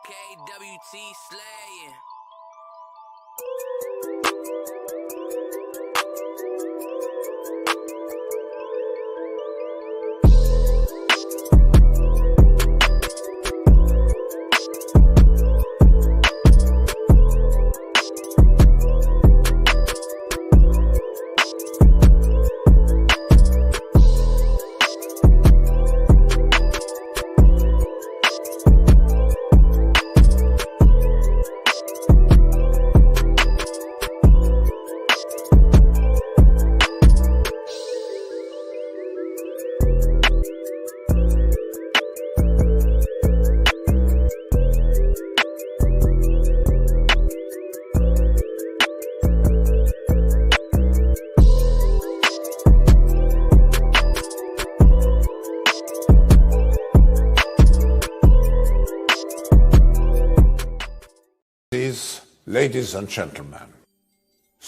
KWT slaying. Ladies and gentlemen,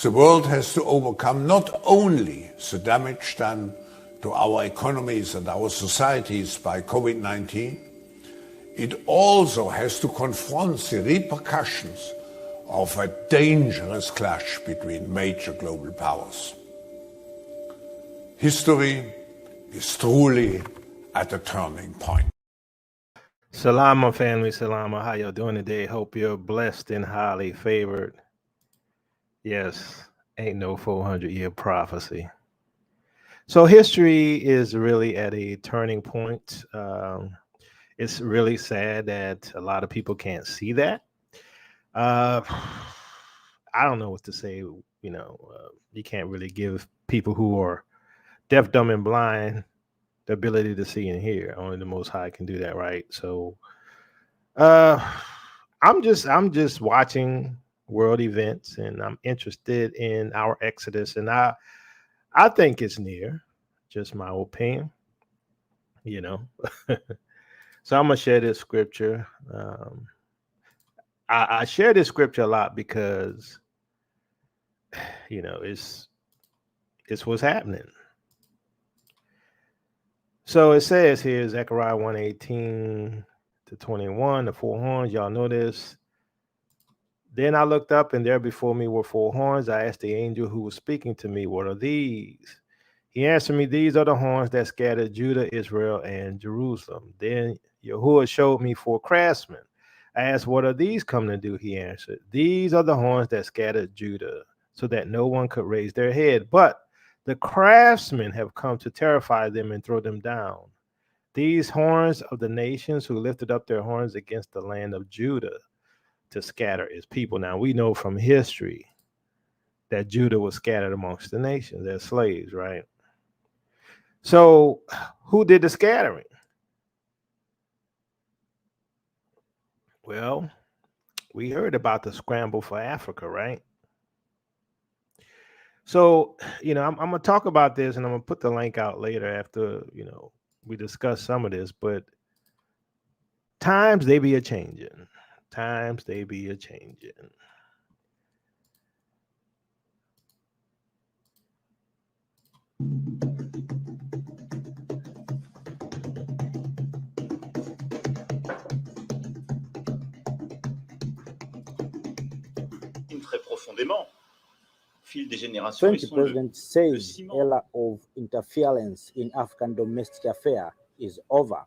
the world has to overcome not only the damage done to our economies and our societies by COVID-19, it also has to confront the repercussions of a dangerous clash between major global powers. History is truly at a turning point. Salama family, salama. How y'all doing today? Hope you're blessed and highly favored. Yes, ain't no 400-year prophecy. So history is really at a turning point. It's really sad that a lot of people can't see that. I don't know what to say. You can't really give people who are deaf, dumb, and blind the ability to see and hear. Only the Most High can do that, right? So I'm just watching world events, and I'm interested in our exodus, and I think it's near. Just my opinion, So I'm gonna share this scripture. I share this scripture a lot because it's what's happening. So it says here, Zechariah 1:18 to 21, the four horns. Y'all know this. Then I looked up, and there before me were four horns. I asked the angel who was speaking to me, "What are these?" He answered me, "These are the horns that scattered Judah, Israel, and Jerusalem." Then Yahuwah showed me four craftsmen. I asked, "What are these come to do?" He answered, "These are the horns that scattered Judah, so that no one could raise their head. But the craftsmen have come to terrify them and throw them down. These horns of the nations who lifted up their horns against the land of Judah to scatter its people." Now we know from history that Judah was scattered amongst the nations as slaves, right? So who did the scattering? Well, we heard about the scramble for Africa, right? So, I'm going to talk about this, and I'm going to put the link out later after, we discuss some of this, but times they be a-changing. Times they be a-changing. Très profondément. Fil des générations, French president says era of interference in African domestic affairs is over.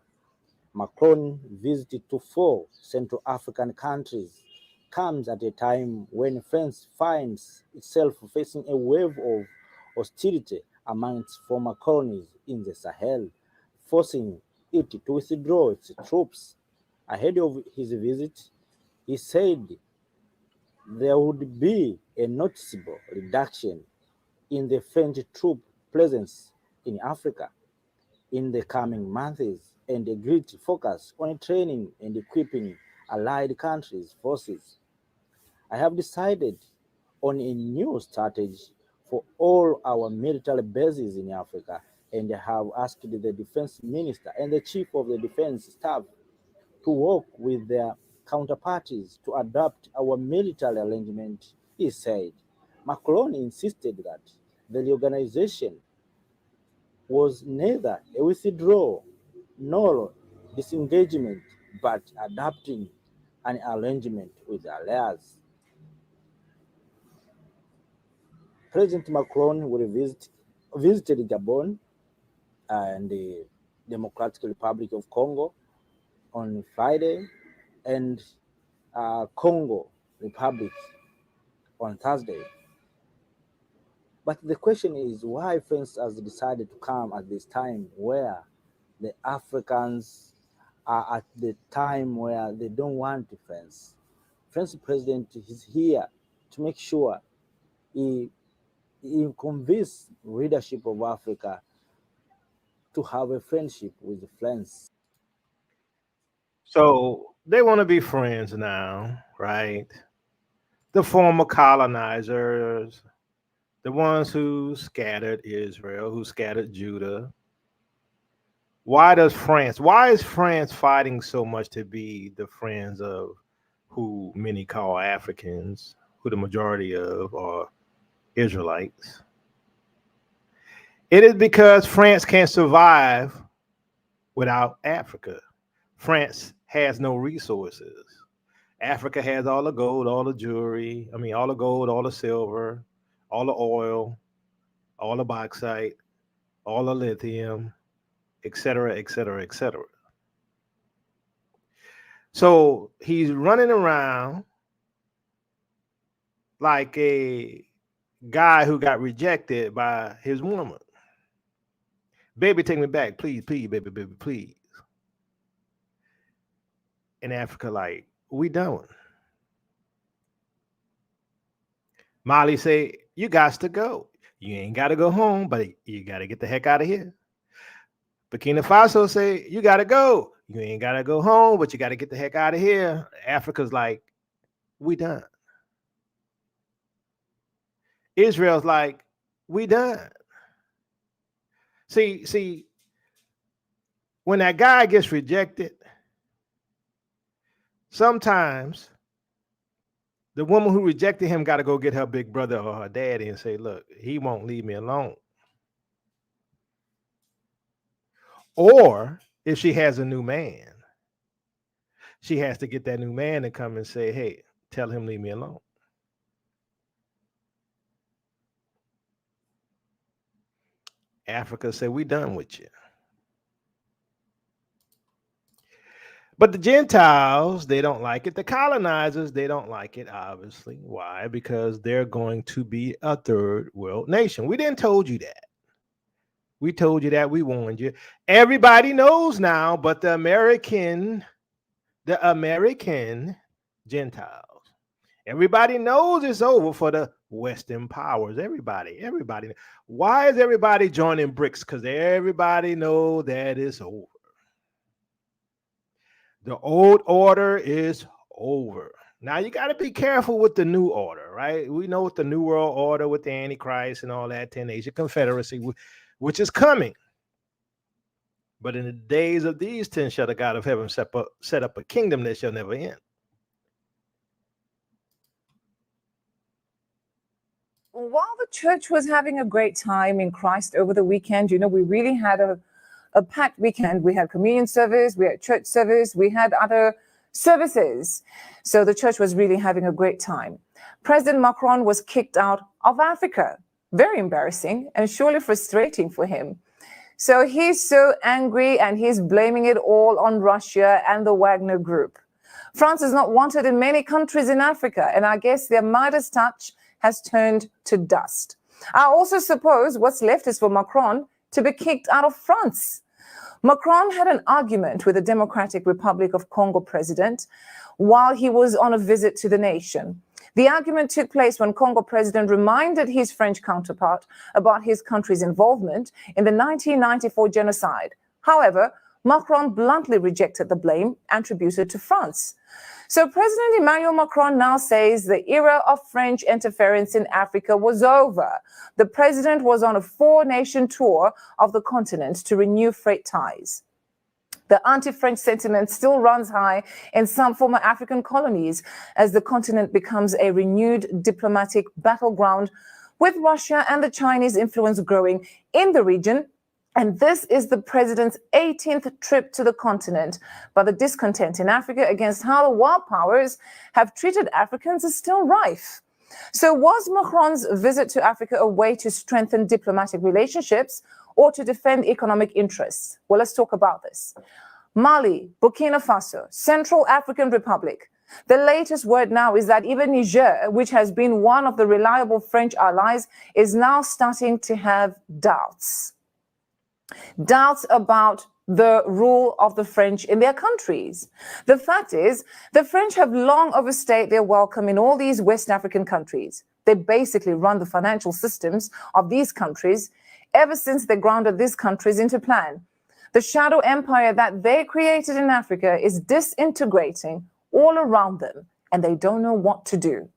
Macron visit to 4 Central African countries comes at a time when France finds itself facing a wave of hostility among its former colonies in the Sahel, forcing it to withdraw its troops. Ahead of his visit, he said there would be a noticeable reduction in the French troop presence in Africa in the coming months, and a great focus on training and equipping allied countries' forces. I have decided on a new strategy for all our military bases in Africa, and have asked the defense minister and the chief of the defense staff to work with their counterparties to adapt our military arrangement, he said. Macron insisted that the reorganization was neither a withdrawal nor disengagement, but adapting an arrangement with the allies. President Macron will visited Gabon and the Democratic Republic of Congo on Friday, and Congo Republic on Thursday. But the question is, why France has decided to come at this time where the Africans are at the time where they don't want France. French president is here to make sure he convince leadership of Africa to have a friendship with France. So they want to be friends now, right? The former colonizers, the ones who scattered Israel, who scattered Judah. Why is France fighting so much to be the friends of who many call Africans, who the majority of are Israelites? It is because France can't survive without Africa. France has no resources. Africa has all the gold, all the jewelry, all the gold, all the silver, all the oil, all the bauxite, all the lithium, etc., etc., etc. So he's running around like a guy who got rejected by his woman. Baby, take me back, please, please, baby, please. In Africa, like, we don't. Molly say, you got to go. You ain't got to go home, but you got to get the heck out of here. Burkina Faso say, you got to go. You ain't got to go home, but you got to get the heck out of here. Africa's like, we done. Israel's like, we done. See, when that guy gets rejected, sometimes the woman who rejected him got to go get her big brother or her daddy and say, look, he won't leave me alone. Or if she has a new man, she has to get that new man to come and say, hey, tell him leave me alone. Africa said, we done with you. But the Gentiles, they don't like it. The colonizers, they don't like it, obviously. Why? Because they're going to be a third world nation. We didn't told you that. We told you that. We warned you. Everybody knows now, but the American Gentiles. Everybody knows it's over for the Western powers. Everybody. Why is everybody joining BRICS? Because everybody know that it's over. The old order is over. Now you got to be careful with the new order, right? We know with the New World Order, with the Antichrist and all that 10-Nation Confederacy, which is coming. But in the days of these 10 shall the God of heaven set up a kingdom that shall never end. While the church was having a great time in Christ over the weekend, we really had a packed weekend. We had communion service, we had church service, we had other services. So the church was really having a great time. President Macron was kicked out of Africa. Very embarrassing and surely frustrating for him. So he's so angry and he's blaming it all on Russia and the Wagner Group. France is not wanted in many countries in Africa, and I guess their Midas touch has turned to dust. I also suppose what's left is for Macron to be kicked out of France. Macron had an argument with the Democratic Republic of Congo president while he was on a visit to the nation. The argument took place when Congo president reminded his French counterpart about his country's involvement in the 1994 genocide. However, Macron bluntly rejected the blame attributed to France. So President Emmanuel Macron now says the era of French interference in Africa was over. The president was on a 4-nation tour of the continent to renew freight ties. The anti-French sentiment still runs high in some former African colonies as the continent becomes a renewed diplomatic battleground, with Russia and the Chinese influence growing in the region And this is the president's 18th trip to the continent. But the discontent in Africa against how the world powers have treated Africans is still rife. So was Macron's visit to Africa a way to strengthen diplomatic relationships or to defend economic interests? Well, let's talk about this. Mali, Burkina Faso, Central African Republic. The latest word now is that even Niger, which has been one of the reliable French allies, is now starting to have doubts. Doubts about the rule of the French in their countries. The fact is, the French have long overstayed their welcome in all these West African countries. They basically run the financial systems of these countries ever since they grounded these countries into plan. The shadow empire that they created in Africa is disintegrating all around them, and they don't know what to do.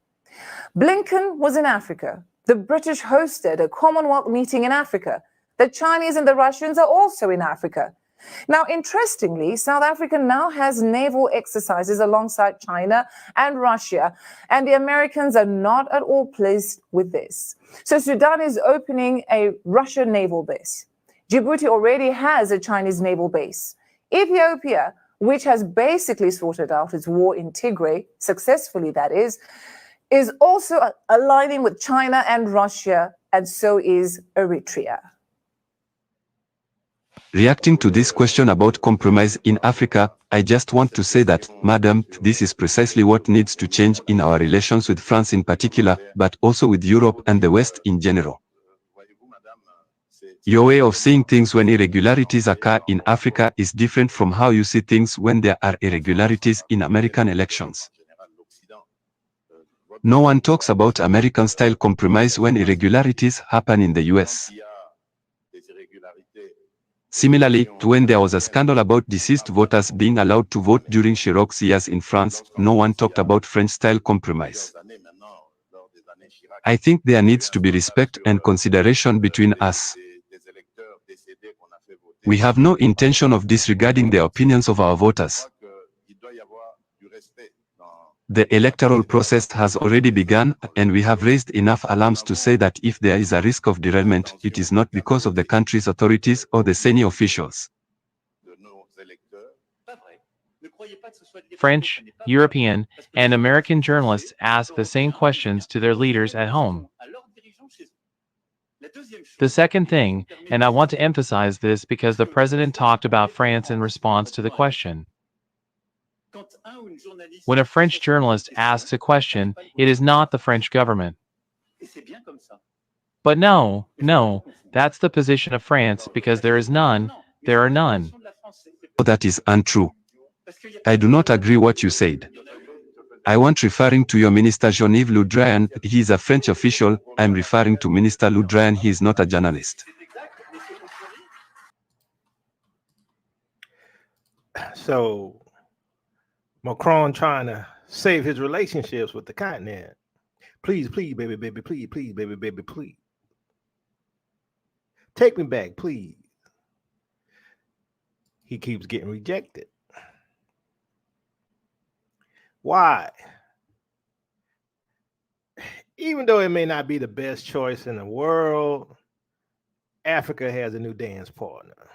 Blinken was in Africa. The British hosted a Commonwealth meeting in Africa. The Chinese and the Russians are also in Africa. Now, interestingly, South Africa now has naval exercises alongside China and Russia, and the Americans are not at all pleased with this. So Sudan is opening a Russian naval base. Djibouti already has a Chinese naval base. Ethiopia, which has basically sorted out its war in Tigray, successfully that is also aligning with China and Russia, and so is Eritrea. Reacting to this question about compromise in Africa, I just want to say that, madam, this is precisely what needs to change in our relations with France in particular, but also with Europe and the West in general. Your way of seeing things when irregularities occur in Africa is different from how you see things when there are irregularities in American elections. No one talks about American-style compromise when irregularities happen in the US. Similarly, when there was a scandal about deceased voters being allowed to vote during Chirac's years in France, no one talked about French-style compromise. I think there needs to be respect and consideration between us. We have no intention of disregarding the opinions of our voters. The electoral process has already begun, and we have raised enough alarms to say that if there is a risk of derailment, it is not because of the country's authorities or the senior officials. French, European, and American journalists ask the same questions to their leaders at home. The second thing, and I want to emphasize this because the president talked about France in response to the question. When a French journalist asks a question, it is not the French government. But no, that's the position of France because there is none, there are none. That is untrue. I do not agree what you said. I want referring to your Minister Jean-Yves Le Drian, he is a French official. I'm referring to Minister Le Drian, he is not a journalist. So Macron trying to save his relationships with the continent. Please, please, baby, please, baby, please. Take me back, please. He keeps getting rejected. Why? Even though it may not be the best choice in the world, Africa has a new dance partner.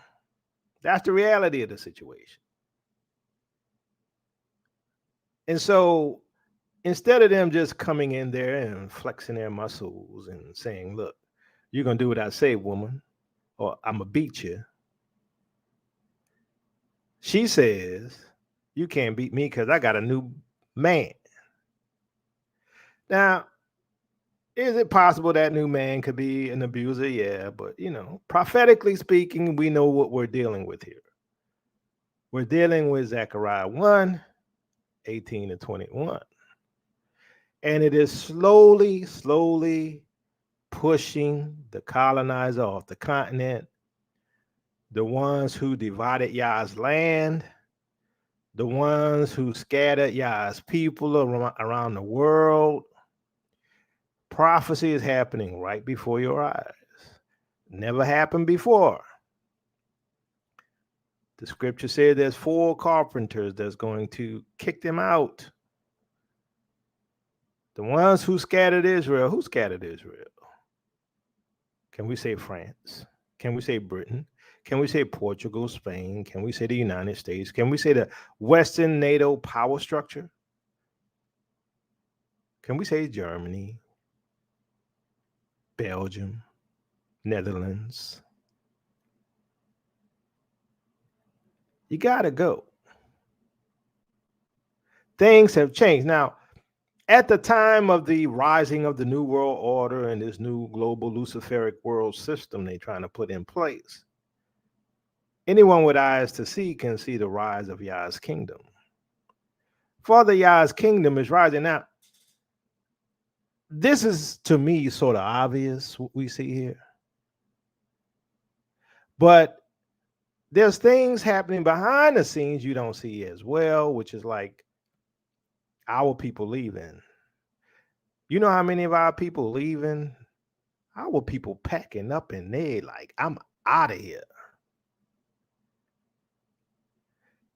That's the reality of the situation. And so instead of them just coming in there and flexing their muscles and saying, look, you're going to do what I say, woman, or I'm going to beat you. She says, you can't beat me because I got a new man. Now, is it possible that new man could be an abuser? Yeah, but, prophetically speaking, we know what we're dealing with here. We're dealing with Zechariah 1, 18 to 21. And it is slowly pushing the colonizer off the continent, the ones who divided Yah's land, the ones who scattered Yah's people around the world. Prophecy is happening right before your eyes. Never happened before. The scripture said there's 4 carpenters that's going to kick them out. The ones who scattered Israel. Who scattered Israel? Can we say France? Can we say Britain? Can we say Portugal, Spain? Can we say the United States? Can we say the Western NATO power structure? Can we say Germany, Belgium, Netherlands? You got to go. Things have changed. Now, at the time of the rising of the New World Order and this new global Luciferic world system they're trying to put in place, anyone with eyes to see can see the rise of Yah's kingdom. Father Yah's kingdom is rising. Now, this is, to me, sort of obvious what we see here. But there's things happening behind the scenes you don't see as well, which is like our people leaving. You know how many of our people leaving? Our people packing up and they like, I'm out of here.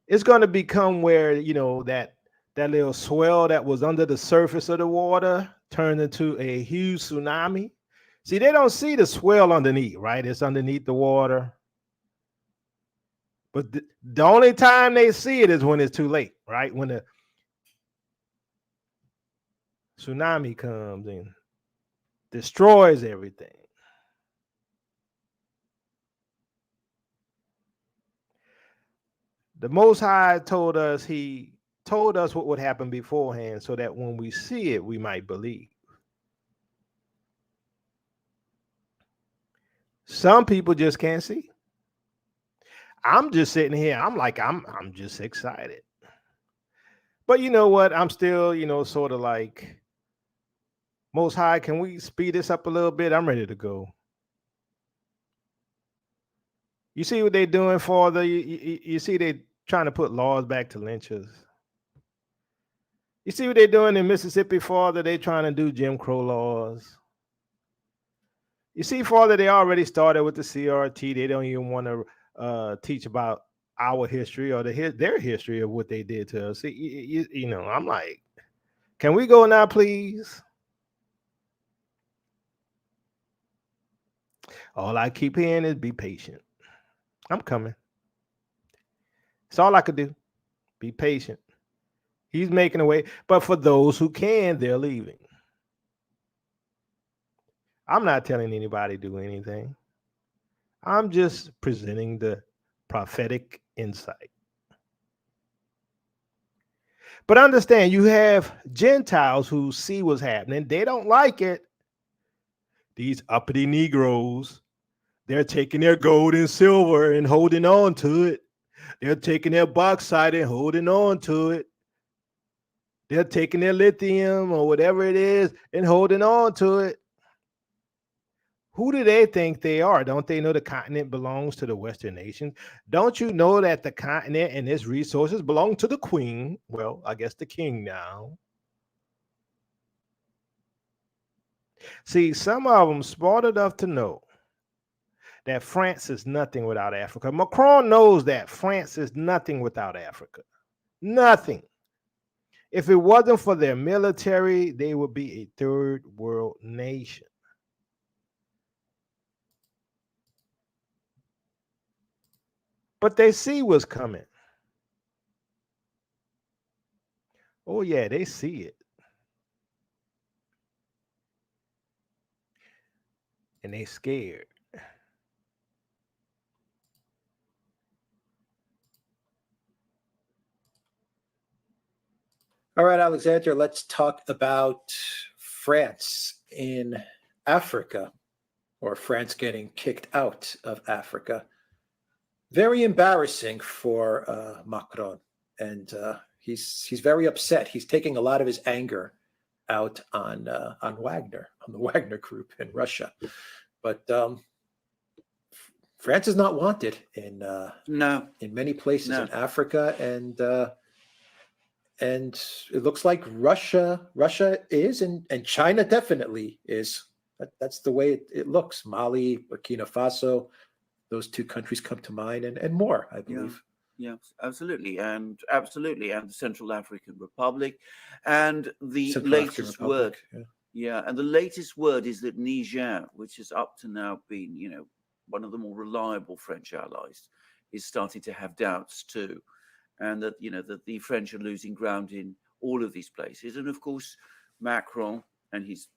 It's going to become where, you know, that little swell that was under the surface of the water turned into a huge tsunami. See, they don't see the swell underneath, right? It's underneath the water. But the only time they see it is when it's too late, right? When the tsunami comes and destroys everything. The Most High told us, he told us what would happen beforehand so that when we see it, we might believe. Some people just can't see. I'm just sitting here. I'm like, I'm just excited. But you know what? I'm still, you know, sort of like, Most High, can we speed this up a little bit? I'm ready to go. You see what they're doing, Father? You see they trying to put laws back to lynchers. You see what they're doing in Mississippi, Father? They're trying to do Jim Crow laws. You see, Father, they already started with the CRT. They don't even want to teach about our history or their history of what they did to us. See, you know, I'm like, can we go now, please? All I keep hearing is be patient. I'm coming. It's all I could do. Be patient. He's making a way. But for those who can, they're leaving. I'm not telling anybody to do anything. I'm just presenting the prophetic insight. But understand, you have Gentiles who see what's happening. They don't like it. These uppity Negroes, they're taking their gold and silver and holding on to it. They're taking their bauxite and holding on to it. They're taking their lithium or whatever it is and holding on to it. Who do they think they are? Don't they know the continent belongs to the Western nations? Don't you know that the continent and its resources belong to the queen? Well, I guess the king now. See, some of them smart enough to know that France is nothing without Africa. Macron knows that France is nothing without Africa. Nothing. If it wasn't for their military, they would be a third world nation. But they see what's coming. Oh, yeah, they see it. And they scared. All right, Alexander, let's talk about France in Africa, or France getting kicked out of Africa. Very embarrassing for Macron, and he's very upset. He's taking a lot of his anger out on Wagner, on the Wagner Group in Russia. But France is not wanted in many places in Africa, and it looks like Russia is, and China definitely is. That's the way it looks. Mali, Burkina Faso, those two countries come to mind, and more, I believe. Yeah, absolutely, and the Central African Republic, and the latest word. Yeah, and the latest word is that Niger, which has up to now been, one of the more reliable French allies, is starting to have doubts too, and that that the French are losing ground in all of these places. And of course, Macron and his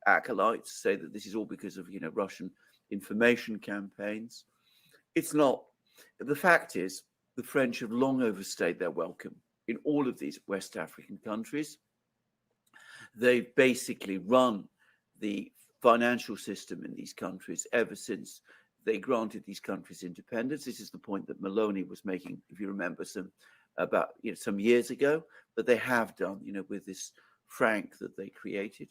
acolytes say that this is all because of Russian information campaigns. It's not. The fact is, the French have long overstayed their welcome in all of these West African countries. They've basically run the financial system in these countries ever since they granted these countries independence. This is the point that Maloney was making, if you remember, some years ago. But they have done, with this franc that they created,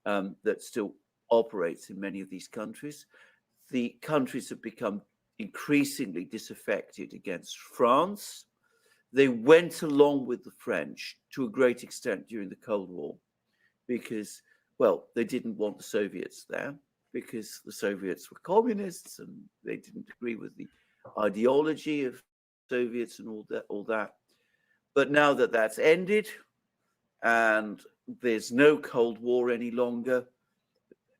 that still operates in many of these countries. The countries have become increasingly disaffected against France. They went along with the French to a great extent during the Cold War because, well, they didn't want the Soviets there because the Soviets were communists and they didn't agree with the ideology of Soviets and all that. But now that that's ended and there's no Cold War any longer,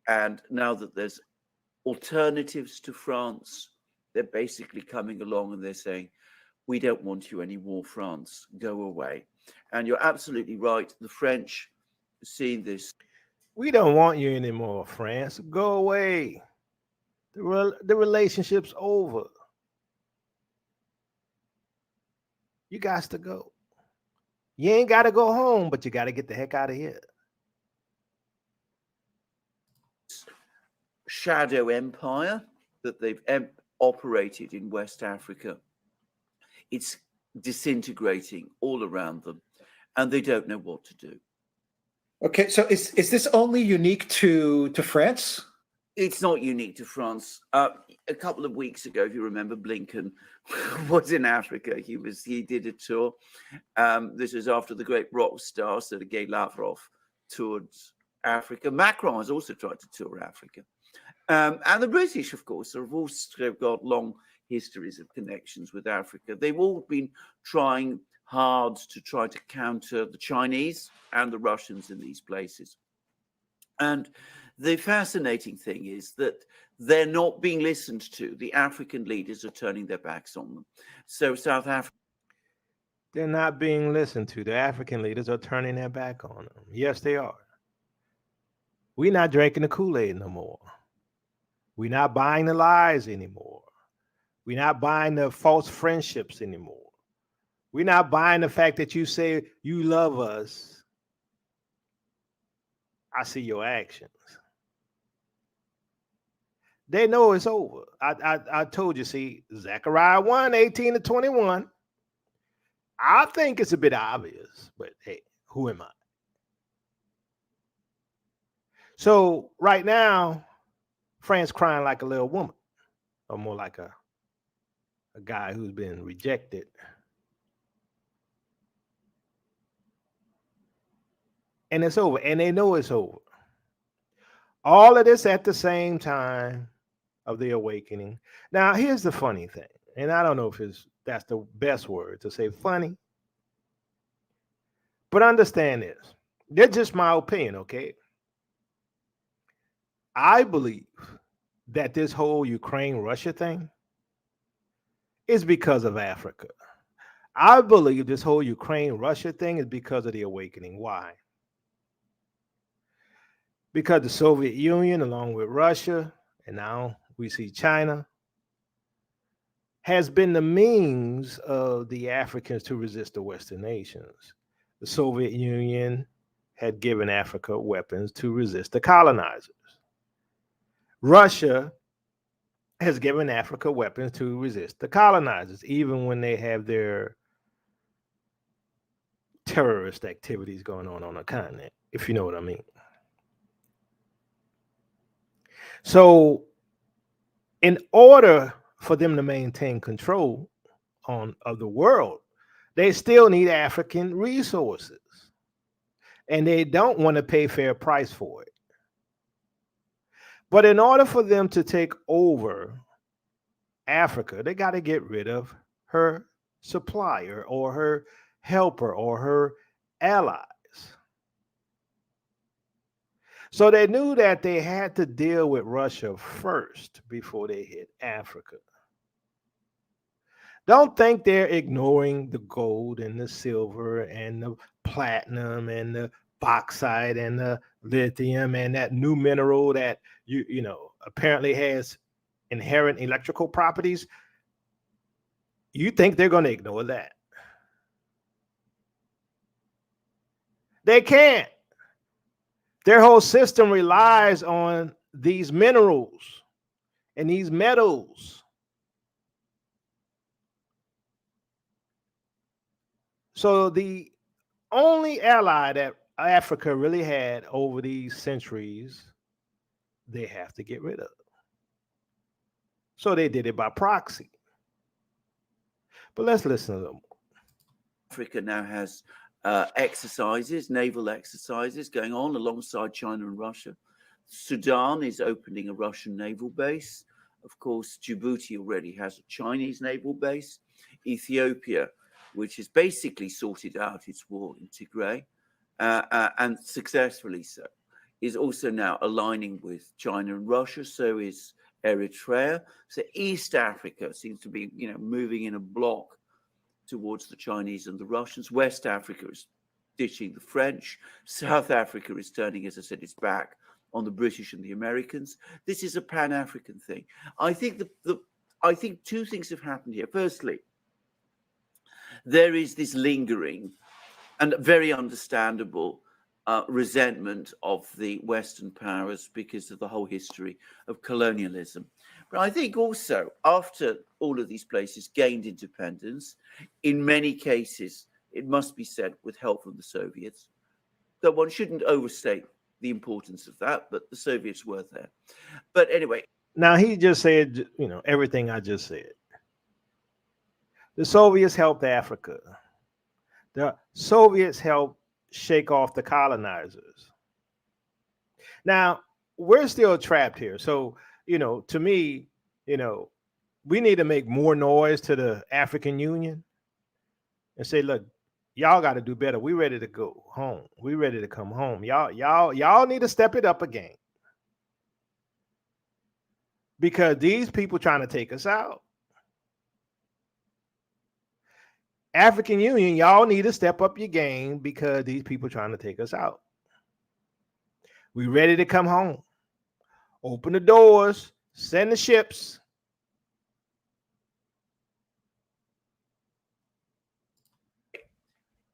and now that there's alternatives to France, they're basically coming along and they're saying, we don't want you anymore, France, go away. And you're absolutely right. The French seeing this. We don't want you anymore, France. Go away. The relationship's over. You got to go. You ain't got to go home, but you got to get the heck out of here. Shadow empire that they've operated in West Africa, it's disintegrating all around them, and they don't know what to do. Okay, so is this only unique to France? It's not unique to France. A couple of weeks ago, if you remember, Blinken was in Africa. He did a tour. This was after the great rock star Sergei Lavrov toured Africa. Macron has also tried to tour Africa. And the British, of course, have also got long histories of connections with Africa. They've all been trying hard to try to counter the Chinese and the Russians in these places. And the fascinating thing is that they're not being listened to. The African leaders are turning their backs on them. So South Africa. They're not being listened to. The African leaders are turning their back on them. Yes, they are. We're not drinking the Kool-Aid no more. We're not buying the lies anymore. We're not buying the false friendships anymore. We're not buying the fact that you say you love us. I see your actions. They know it's over. I told you, see, Zechariah 1:18-21. I think it's a bit obvious, but hey, who am I? So right now, France crying like a little woman, or more like a guy who's been rejected. And it's over, and they know it's over. All of this at the same time of the awakening. Now, here's the funny thing, and I don't know if that's the best word to say funny, but understand this. That's just my opinion, okay? I believe that this whole Ukraine-Russia thing is because of Africa. I believe this whole Ukraine-Russia thing is because of the awakening. Why? Because the Soviet Union, along with Russia, and now we see China, has been the means of the Africans to resist the Western nations. The Soviet Union had given Africa weapons to resist the colonizers. Russia has given Africa weapons to resist the colonizers, even when they have their terrorist activities going on the continent, if you know what I mean. So in order for them to maintain control of the world, they still need African resources. And they don't want to pay fair price for it. But in order for them to take over Africa, they got to get rid of her supplier or her helper or her allies. So they knew that they had to deal with Russia first before they hit Africa. Don't think they're ignoring the gold and the silver and the platinum and the bauxite and the lithium and that new mineral that you know apparently has inherent electrical properties. You think they're going to ignore that? They can't. Their whole system relies on these minerals and these metals. So the only ally that Africa really had over these centuries, they have to get rid of. So they did it by proxy. But let's listen to them. Africa now has exercises, naval exercises going on alongside China and Russia. Sudan is opening a Russian naval base. Of course, Djibouti already has a Chinese naval base. Ethiopia, which has basically sorted out its war in Tigray, and successfully so, is also now aligning with China and Russia. So is Eritrea. So East Africa seems to be, moving in a block towards the Chinese and the Russians. West Africa is ditching the French. South Africa is turning, as I said, its back on the British and the Americans. This is a Pan-African thing. I think I think two things have happened here. Firstly, there is this lingering and very understandable resentment of the Western powers because of the whole history of colonialism. But I think also after all of these places gained independence, in many cases, it must be said, with help from the Soviets, that one shouldn't overstate the importance of that, but the Soviets were there. But anyway. Now, he just said, everything I just said. The Soviets helped Africa. The Soviets helped shake off the colonizers. Now, we're still trapped here. So, to me, we need to make more noise to the African Union and say, look, y'all got to do better. We ready to go home. We ready to come home. Y'all need to step it up again. Because these people trying to take us out. African Union, y'all need to step up your game because these people trying to take us out. We ready to come home. Open the doors, send the ships.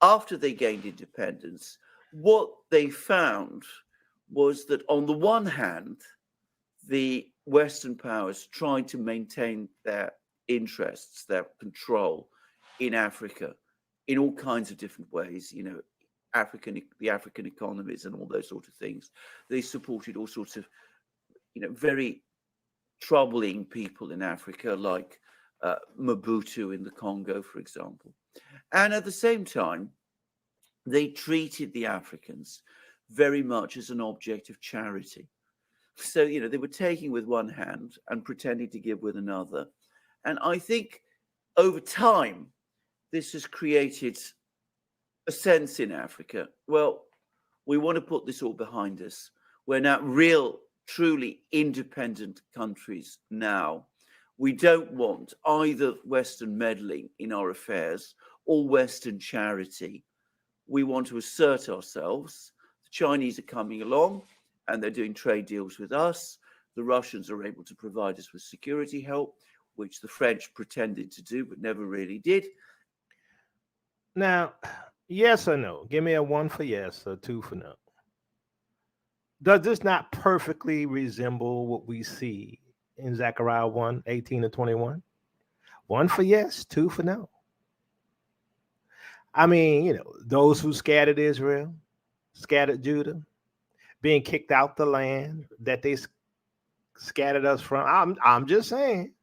After they gained independence, what they found was that on the one hand, the Western powers tried to maintain their interests, their control in Africa in all kinds of different ways, the African economies and all those sort of things. They supported all sorts of, very troubling people in Africa, like Mobutu in the Congo, for example. And at the same time, they treated the Africans very much as an object of charity. So, they were taking with one hand and pretending to give with another. And I think over time, this has created a sense in Africa. Well, we want to put this all behind us. We're now real, truly independent countries now. We don't want either Western meddling in our affairs or Western charity. We want to assert ourselves. The Chinese are coming along and they're doing trade deals with us. The Russians are able to provide us with security help, which the French pretended to do but never really did. Now, yes or no? Give me a 1 for yes or 2 for no. Does this not perfectly resemble what we see in Zechariah 1, 18 to 21? 1 for yes, 2 for no. I mean, those who scattered Israel, scattered Judah, being kicked out the land that they scattered us from. I'm just saying.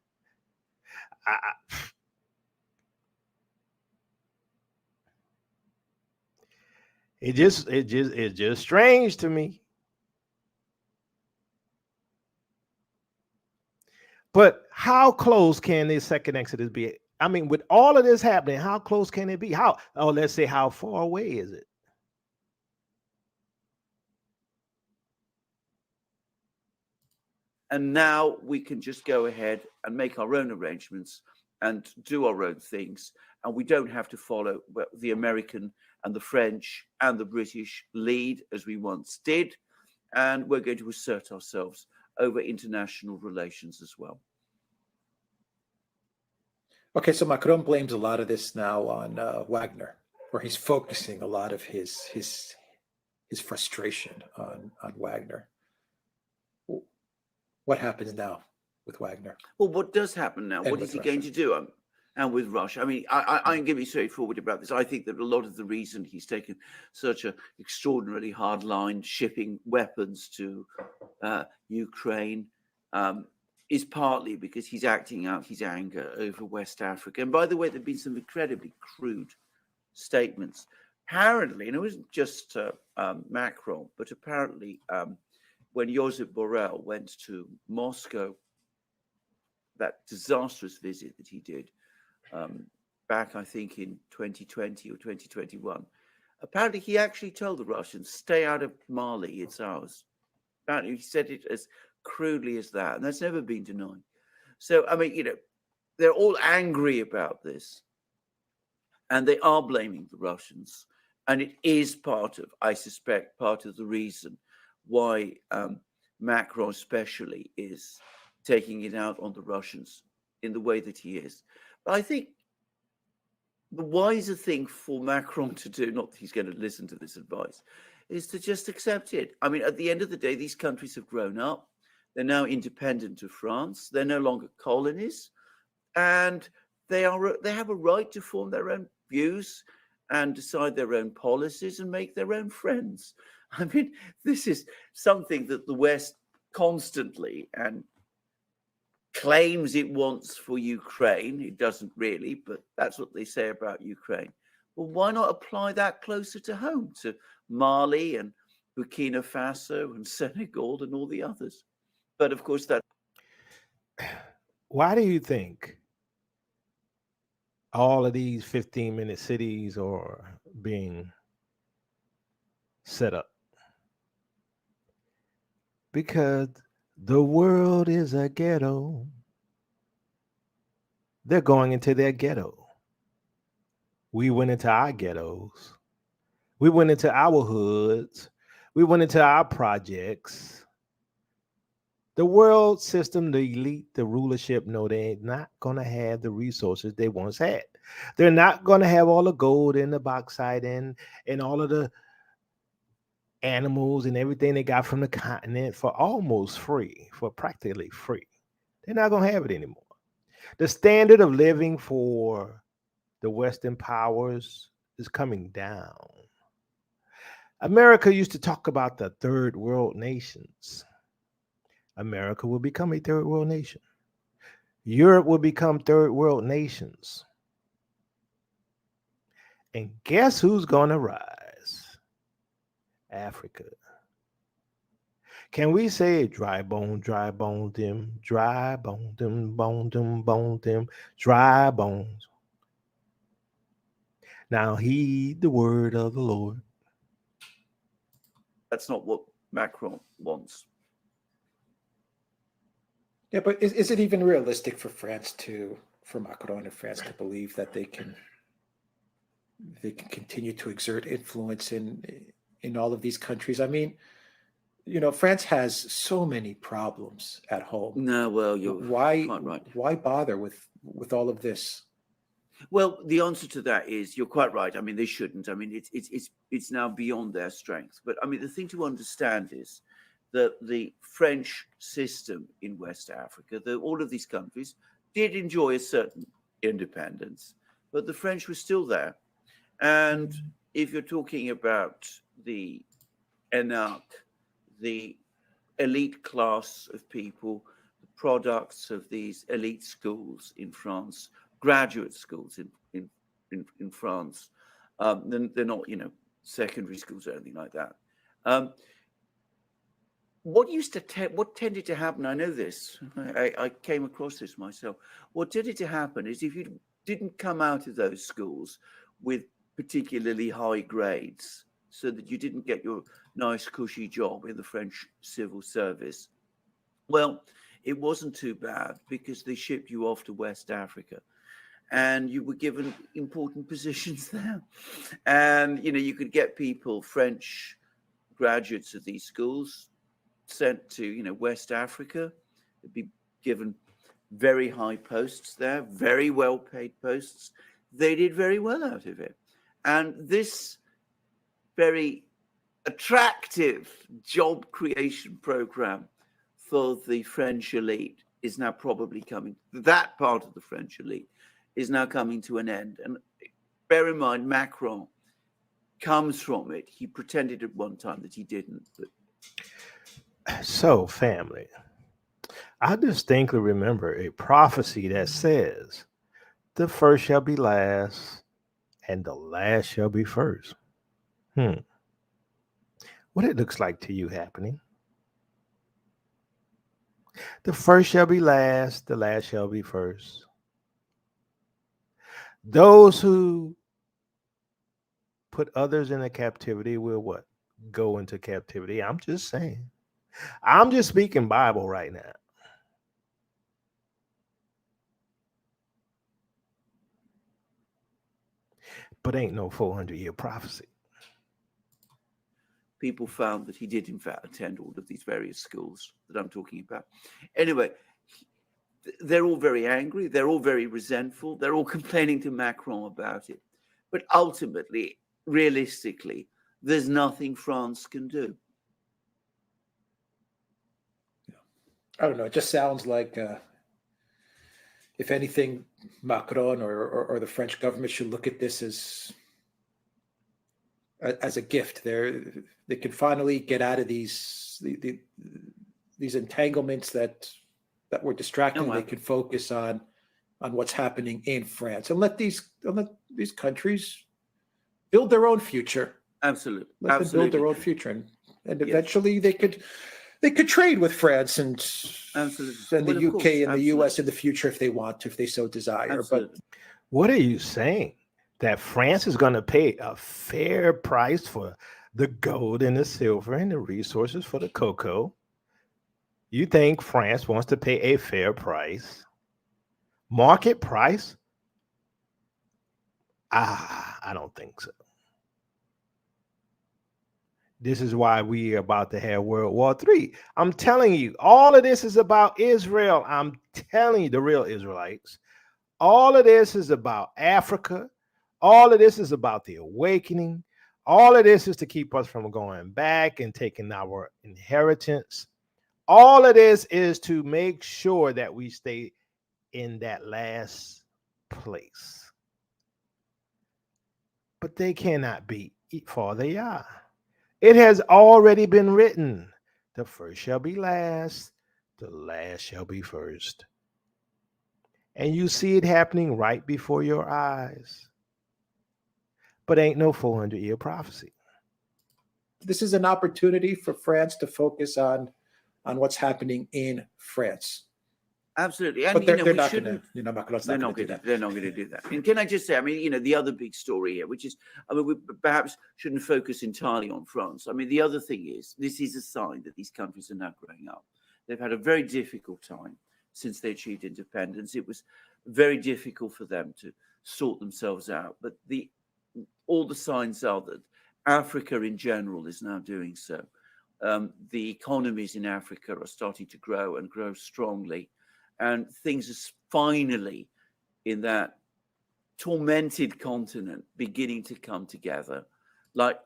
It's just strange to me. But how close can this second Exodus be? I mean, with all of this happening, how close can it be? Let's say, how far away is it? And now we can just go ahead and make our own arrangements and do our own things. And we don't have to follow the American and the French and the British lead as we once did. And we're going to assert ourselves over international relations as well. Okay, so Macron blames a lot of this now on Wagner, where he's focusing a lot of his frustration on Wagner. What happens now with Wagner? Well, what does happen now? And What with is he Russia. going to do? And with Russia, I mean, I'm going to be straightforward about this. I think that a lot of the reason he's taken such an extraordinarily hard line, shipping weapons to Ukraine, is partly because he's acting out his anger over West Africa. And by the way, there have been some incredibly crude statements. Apparently, and it wasn't just Macron, but apparently when Josep Borrell went to Moscow, that disastrous visit that he did back, I think, in 2020 or 2021, apparently he actually told the Russians, stay out of Mali, it's ours. Apparently he said it as crudely as that, and that's never been denied. So, I mean, they're all angry about this, and they are blaming the Russians. And it is part of, I suspect, part of the reason why Macron especially is taking it out on the Russians in the way that he is. But I think the wiser thing for Macron to do, not that he's going to listen to this advice, is to just accept it. I mean, at the end of the day, these countries have grown up. They're now independent of France. They're no longer colonies. And they have a right to form their own views and decide their own policies and make their own friends. I mean, this is something that the West constantly and claims it wants for Ukraine. It doesn't really, but that's what they say about Ukraine. Well, why not apply that closer to home, to Mali and Burkina Faso and Senegal and all the others? But of course, that. Why do you think all of these 15-minute cities are being set up? Because the world is a ghetto. They're going into their ghetto. We went into our ghettos. We went into our hoods. We went into our projects. The world system, the elite, the rulership, no, they're not going to have the resources they once had. They're not going to have all the gold and the bauxite and all of the animals and everything they got from the continent for almost free, for practically free. They're not going to have it anymore. The standard of living for the Western powers is coming down. America used to talk about the third world nations. America will become a third world nation. Europe will become third world nations. And guess who's going to rise? Africa. Can we say dry bone them, dry bone them, dry bones? Now heed the word of the Lord. That's not what Macron wants. Yeah, but is it even realistic for Macron and France to believe that they can continue to exert influence in all of these countries? I mean, France has so many problems at home. No, well, you're quite right. Why bother with all of this? Well, the answer to that is you're quite right. I mean, they shouldn't. I mean, it's now beyond their strength. But I mean, the thing to understand is that the French system in West Africa, all of these countries did enjoy a certain independence, but the French were still there. And if you're talking about the énarque, the elite class of people, the products of these elite schools in France, graduate schools in France, they're not, secondary schools or anything like that. What tended to happen, I know this, I came across this myself. What tended to happen is if you didn't come out of those schools with particularly high grades, so that you didn't get your nice cushy job in the French civil service, Well, it wasn't too bad because they shipped you off to West Africa and you were given important positions there. And, you could get people, French graduates of these schools, sent to, West Africa. They'd be given very high posts there, very well paid posts. They did very well out of it. And this very attractive job creation program for the French elite is now probably coming. That part of the French elite is now coming to an end. And bear in mind, Macron comes from it. He pretended at one time that he didn't. But... So, family, I distinctly remember a prophecy that says, the first shall be last, and the last shall be first. What it looks like to you happening? The first shall be last, the last shall be first. Those who put others in a captivity will what? Go into captivity. I'm just saying. I'm just speaking Bible right now. But ain't no 400-year prophecy. People found that he did, in fact, attend all of these various schools that I'm talking about. Anyway, they're all very angry. They're all very resentful. They're all complaining to Macron about it. But ultimately, realistically, there's nothing France can do. I don't know. It just sounds like, if anything, Macron or the French government should look at this as a gift. They can finally get out of these entanglements that were distracting. Oh, wow. They can focus on what's happening in France and let these countries build their own future. Absolutely. Let them build their own future, and eventually they could trade with France and the UK and the US in the future if they want to, if they so desire. Absolutely. But what are you saying? That France is going to pay a fair price for the gold and the silver and the resources for the cocoa? You think France wants to pay a fair price? Market price? I don't think so. This is why we are about to have World War III. I'm telling you, all of this is about Israel. I'm telling you, the real Israelites. All of this is about Africa. All of this is about the awakening. All of this is to keep us from going back and taking our inheritance. All of this is to make sure that we stay in that last place. But they cannot be, for they are. It has already been written. The first shall be last, the last shall be first. And you see it happening right before your eyes. But ain't no 400-year prophecy. This is an opportunity for France to focus on what's happening in France. Absolutely. And, but they're not going to, they're not going to do that. And can I just say, the other big story here, which is, we perhaps shouldn't focus entirely on France. The other thing is, this is a sign that these countries are now growing up. They've had a very difficult time since they achieved independence. It was very difficult for them to sort themselves out. But all the signs are that Africa in general is now doing so. The economies in Africa are starting to grow and grow strongly. And things are finally, in that tormented continent, beginning to come together. Like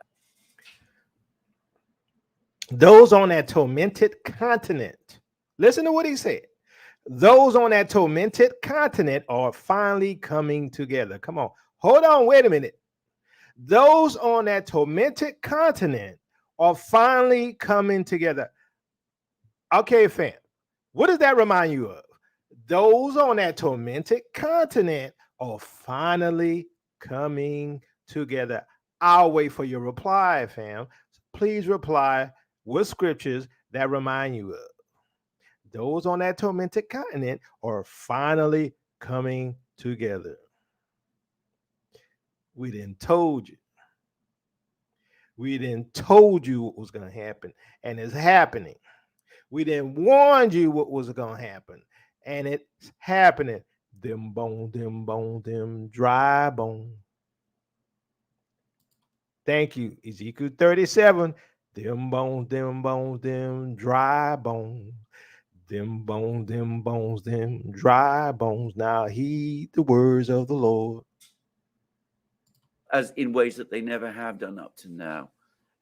those on that tormented continent, listen to what he said. Those on that tormented continent are finally coming together. Come on, hold on, wait a minute. Those on that tormented continent are finally coming together. Okay, fam, what does that remind you of? Those on that tormented continent are finally coming together. I'll wait for your reply, fam. Please reply with scriptures that remind you of. Those on that tormented continent are finally coming together. We done told you. We done told you what was going to happen, and it's happening. We then warned you what was going to happen. And it's happening. Them dry bone. Thank you. Ezekiel 37. Them dry bones. Them dry bones. Now heed the words of the Lord. As in ways that they never have done up to now.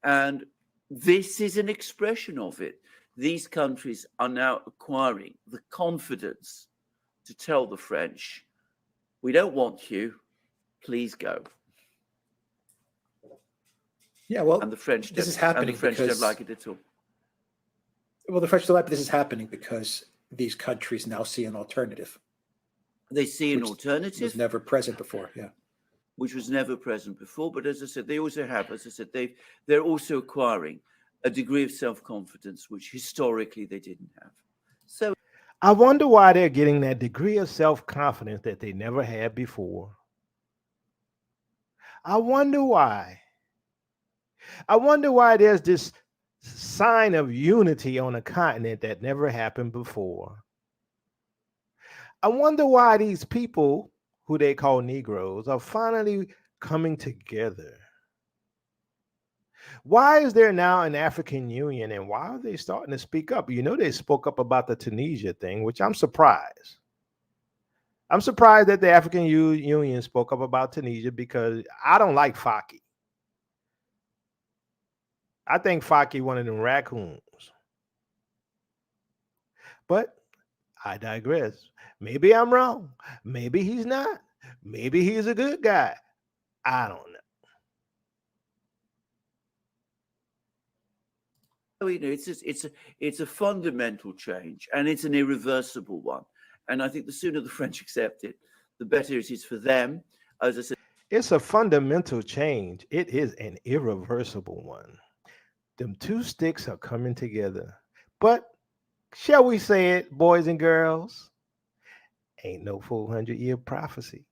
And this is an expression of it. These countries are now acquiring the confidence to tell the French, we don't want you, please go. Yeah, well, and the French this is happening don't like it at all. Well, the French don't like it. This is happening because these countries now see an alternative. They see an alternative. Was never present before, yeah. Which was never present before. But as I said, they also have, as I said, they're also acquiring a degree of self-confidence, which historically they didn't have. So I wonder why they're getting that degree of self-confidence that they never had before. I wonder why. I wonder why there's this sign of unity on a continent that never happened before. I wonder why these people, who they call Negroes, are finally coming together. Why is there now an African Union, and why are they starting to speak up? You know, they spoke up about the Tunisia thing, which I'm surprised. I'm surprised that the African Union spoke up about Tunisia because I don't like Faki. I think Faki one of them raccoons. But I digress. Maybe I'm wrong. Maybe he's not. Maybe he's a good guy. I don't know. You know, it's a fundamental change, and it's an irreversible one. And I think the sooner the French accept it, the better it is for them. As I said, it's a fundamental change. It is an irreversible one. Them two sticks are coming together. But shall we say it, boys and girls? Ain't no 400-year prophecy.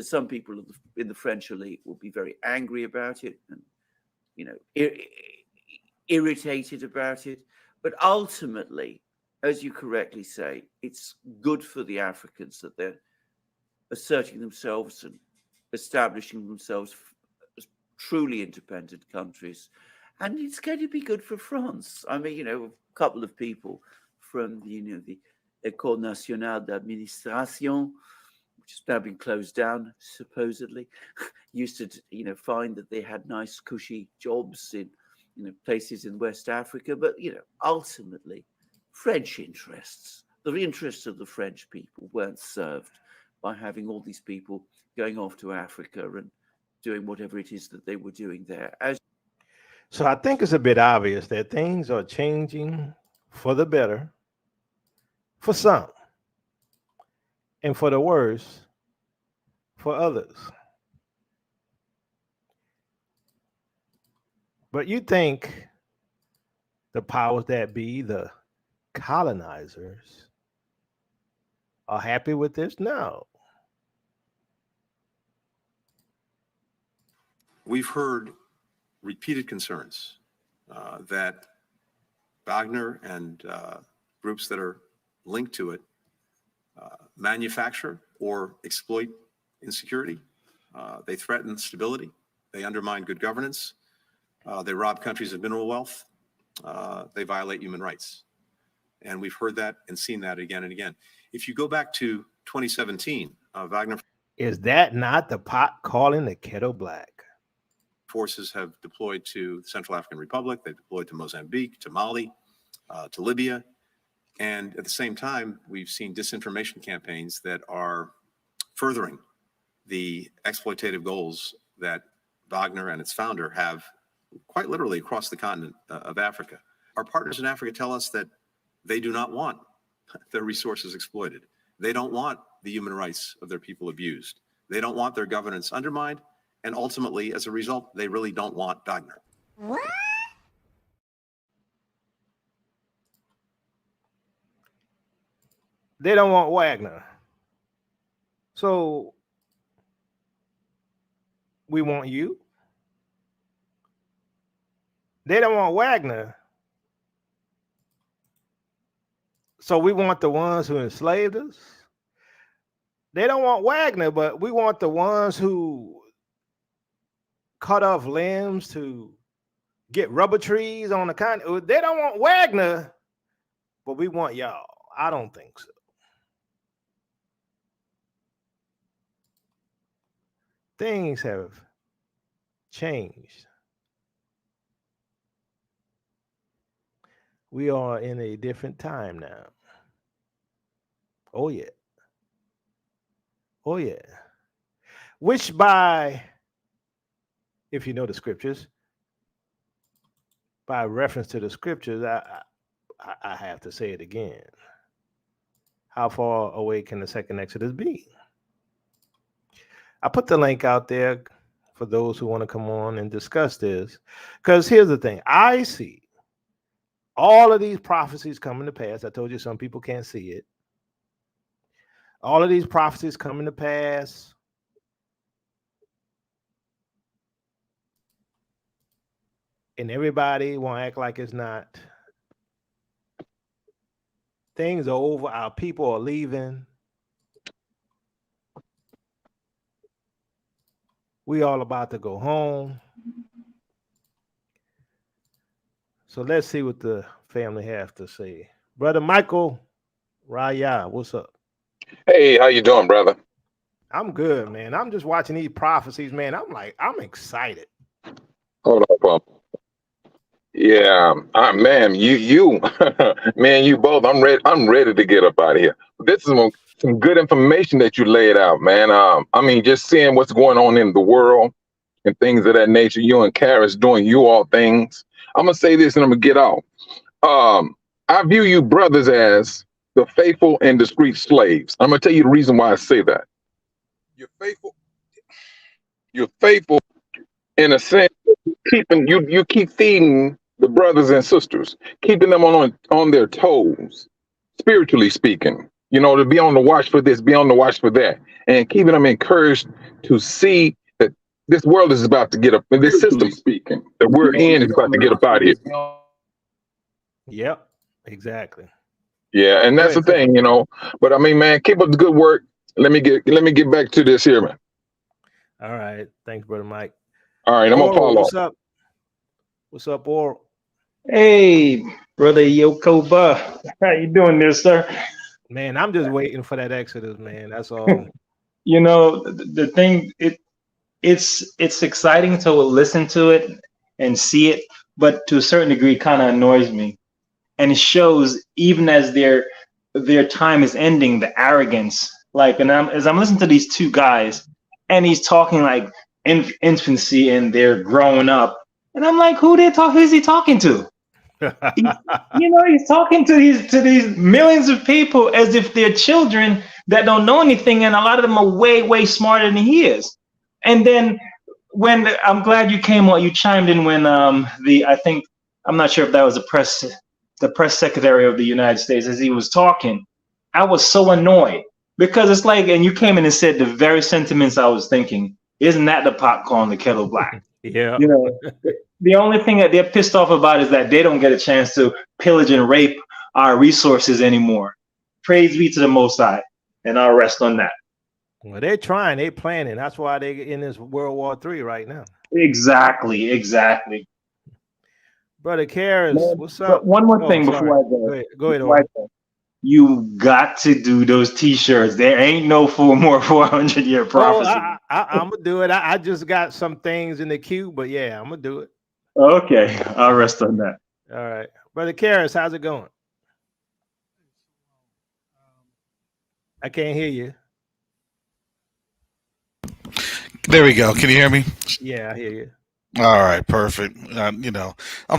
Some people in the French elite will be very angry about it, and you know, irritated about it. But ultimately, as you correctly say, it's good for the Africans that they're asserting themselves and establishing themselves as truly independent countries. And it's going to be good for France. I mean, you know, a couple of people from the École Nationale d'Administration, which has now been closed down, supposedly, used to, find that they had nice, cushy jobs in, places in West Africa. But, ultimately, French interests, the interests of the French people weren't served by having all these people going off to Africa and doing whatever it is that they were doing there. So I think it's a bit obvious that things are changing for the better for some and for the worse for others. But you think the powers that be, the colonizers, are happy with this? No. We've heard repeated concerns that Wagner and groups that are linked to it manufacture or exploit insecurity. They threaten stability. They undermine good governance. They rob countries of mineral wealth. They violate human rights. And we've heard that and seen that again and again. If you go back to 2017, Wagner... Is that not the pot calling the kettle black? Forces have deployed to the Central African Republic. They've deployed to Mozambique, to Mali, to Libya. And at the same time, we've seen disinformation campaigns that are furthering the exploitative goals that Wagner and its founder have quite literally across the continent of Africa. Our partners in Africa tell us that they do not want their resources exploited. They don't want the human rights of their people abused. They don't want their governance undermined. And ultimately, as a result, they really don't want Wagner. What? They don't want Wagner. So we want you. They don't want Wagner. So we want the ones who enslaved us. They don't want Wagner, but we want the ones who cut off limbs to get rubber trees on the continent. They don't want Wagner, but we want y'all. I don't think so. Things have changed. We are in a different time now. Oh, yeah. Oh, yeah. Which by, if you know the scriptures, by reference to the scriptures, I have to say it again. How far away can the second Exodus be? I put the link out there for those who want to come on and discuss this. Because here's the thing. I see all of these prophecies coming to pass. I told you some people can't see it. All of these prophecies coming to pass. And everybody want to act like it's not. Things are over. Our people are leaving. We all about to go home. So let's see what the family have to say. Brother Michael Raya, what's up? Hey, how you doing, brother? I'm good, man. I'm just watching these prophecies, man. I'm excited. Hold up, yeah, man, you, man, you both. I'm ready. I'm ready to get up out of here. This is some good information that you laid out, man. I mean, just seeing what's going on in the world and things of that nature. You and Karis doing you all things. I'm gonna say this, and I'm gonna get out. I view you brothers as the faithful and discreet slaves. I'm gonna tell you the reason why I say that. You're faithful. You're faithful in a sense. Keeping you keep feeding the brothers and sisters, keeping them on their toes, spiritually speaking. You know, to be on the watch for this, be on the watch for that, and keeping them encouraged to see that this world is about to get up, and this system speaking that we're in is about to get up out of here. Yep, exactly. Yeah, and that's the thing, you know. But I mean, man, keep up the good work. Let me get back to this here, man. All right, thanks, brother Mike. All right, I'm gonna follow. What's up? What's up, Oral? Hey, brother Yokoba. How you doing there, sir? Man, I'm just waiting for that Exodus, man. That's all. You know, the thing, it's exciting to listen to it and see it, but to a certain degree, it kind of annoys me. And it shows, even as their time is ending, the arrogance. Like, and as I'm listening to these two guys, and he's talking like infancy, and they're growing up, and I'm like, who's he talking to? He's talking to these millions of people as if they're children that don't know anything, and a lot of them are way, way smarter than he is. And then when I'm glad you came on, you chimed in when I'm not sure if that was the press secretary of the United States, as he was talking, I was so annoyed because it's like, and you came in and said the very sentiments I was thinking. Isn't that the pot calling the kettle black? Yeah. You know, the only thing that they're pissed off about is that they don't get a chance to pillage and rape our resources anymore. Praise be to the Most High, and I'll rest on that. Well, they're trying, they're planning. That's why they're in this World War III right now. Exactly. Brother Karis, what's up? One more thing before I go. Go ahead. You got to do those T-shirts. There ain't no more 400-year prophecy. I'm gonna do it. I just got some things in the queue, but yeah, I'm gonna do it. Okay, I'll rest on that. All right, Brother Karis, how's it going? I can't hear you. There we go. Can you hear me? Yeah, I hear you. All right, perfect. I'm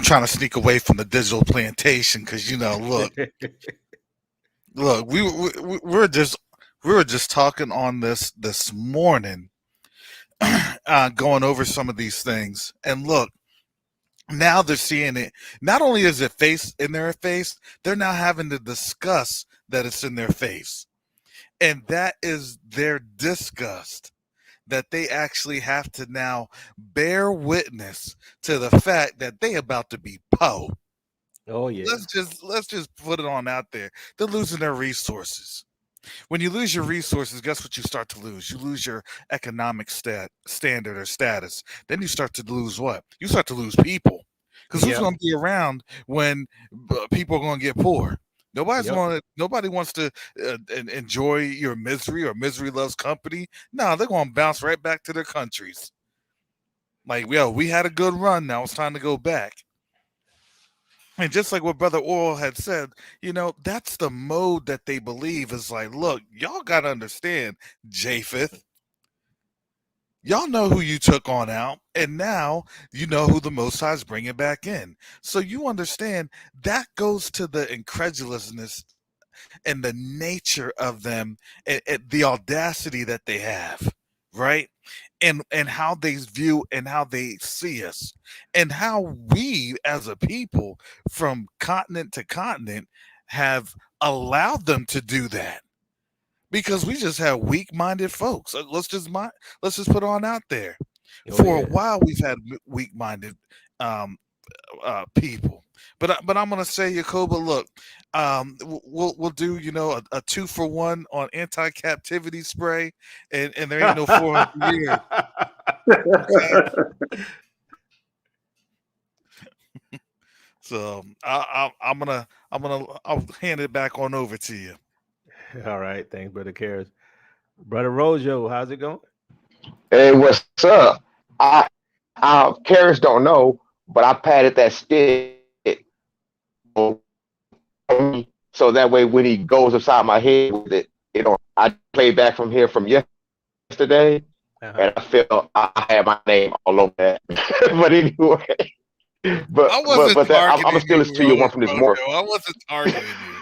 trying to sneak away from the digital plantation because look, we were just talking on this morning, going over some of these things, and look, now they're seeing it. Not only is it in their face, they're now having to discuss that it's in their face, and that is their disgust. That they actually have to now bear witness to the fact that they about to be Poe. Oh yeah. Let's just put it on out there. They're losing their resources. When you lose your resources, guess what you start to lose? You lose your economic standard or status. Then you start to lose what? You start to lose people. Because who's Yep. going to be around when people are going to get poor? Yep. Nobody wants to enjoy your misery, or misery loves company. No, they're going to bounce right back to their countries. Like, yo, we had a good run. Now it's time to go back. And just like what Brother Oral had said, that's the mode that they believe is like, look, y'all got to understand, Japheth. Y'all know who you took on out, and now you know who the Most High is bringing back in. So you understand that goes to the incredulousness and the nature of them, and the audacity that they have, right? And how they view and how they see us, and how we as a people from continent to continent have allowed them to do that. Because we just have weak-minded folks. Let's just put on out there. For a while, we've had weak-minded people. But I'm gonna say, Yakoba, look, we'll do a 2-for-1 on anti-captivity spray, and there ain't no 400 years. Okay? So I'll hand it back on over to you. All right, thanks, Brother Karras. Brother Rojo, how's it going? Hey, what's up? Karras don't know, but I patted that stick so that way when he goes upside my head with it, I play back from here from yesterday, and I feel I had my name all over that. But anyway, but I'm gonna still listen to you one from this morning. I wasn't targeting you,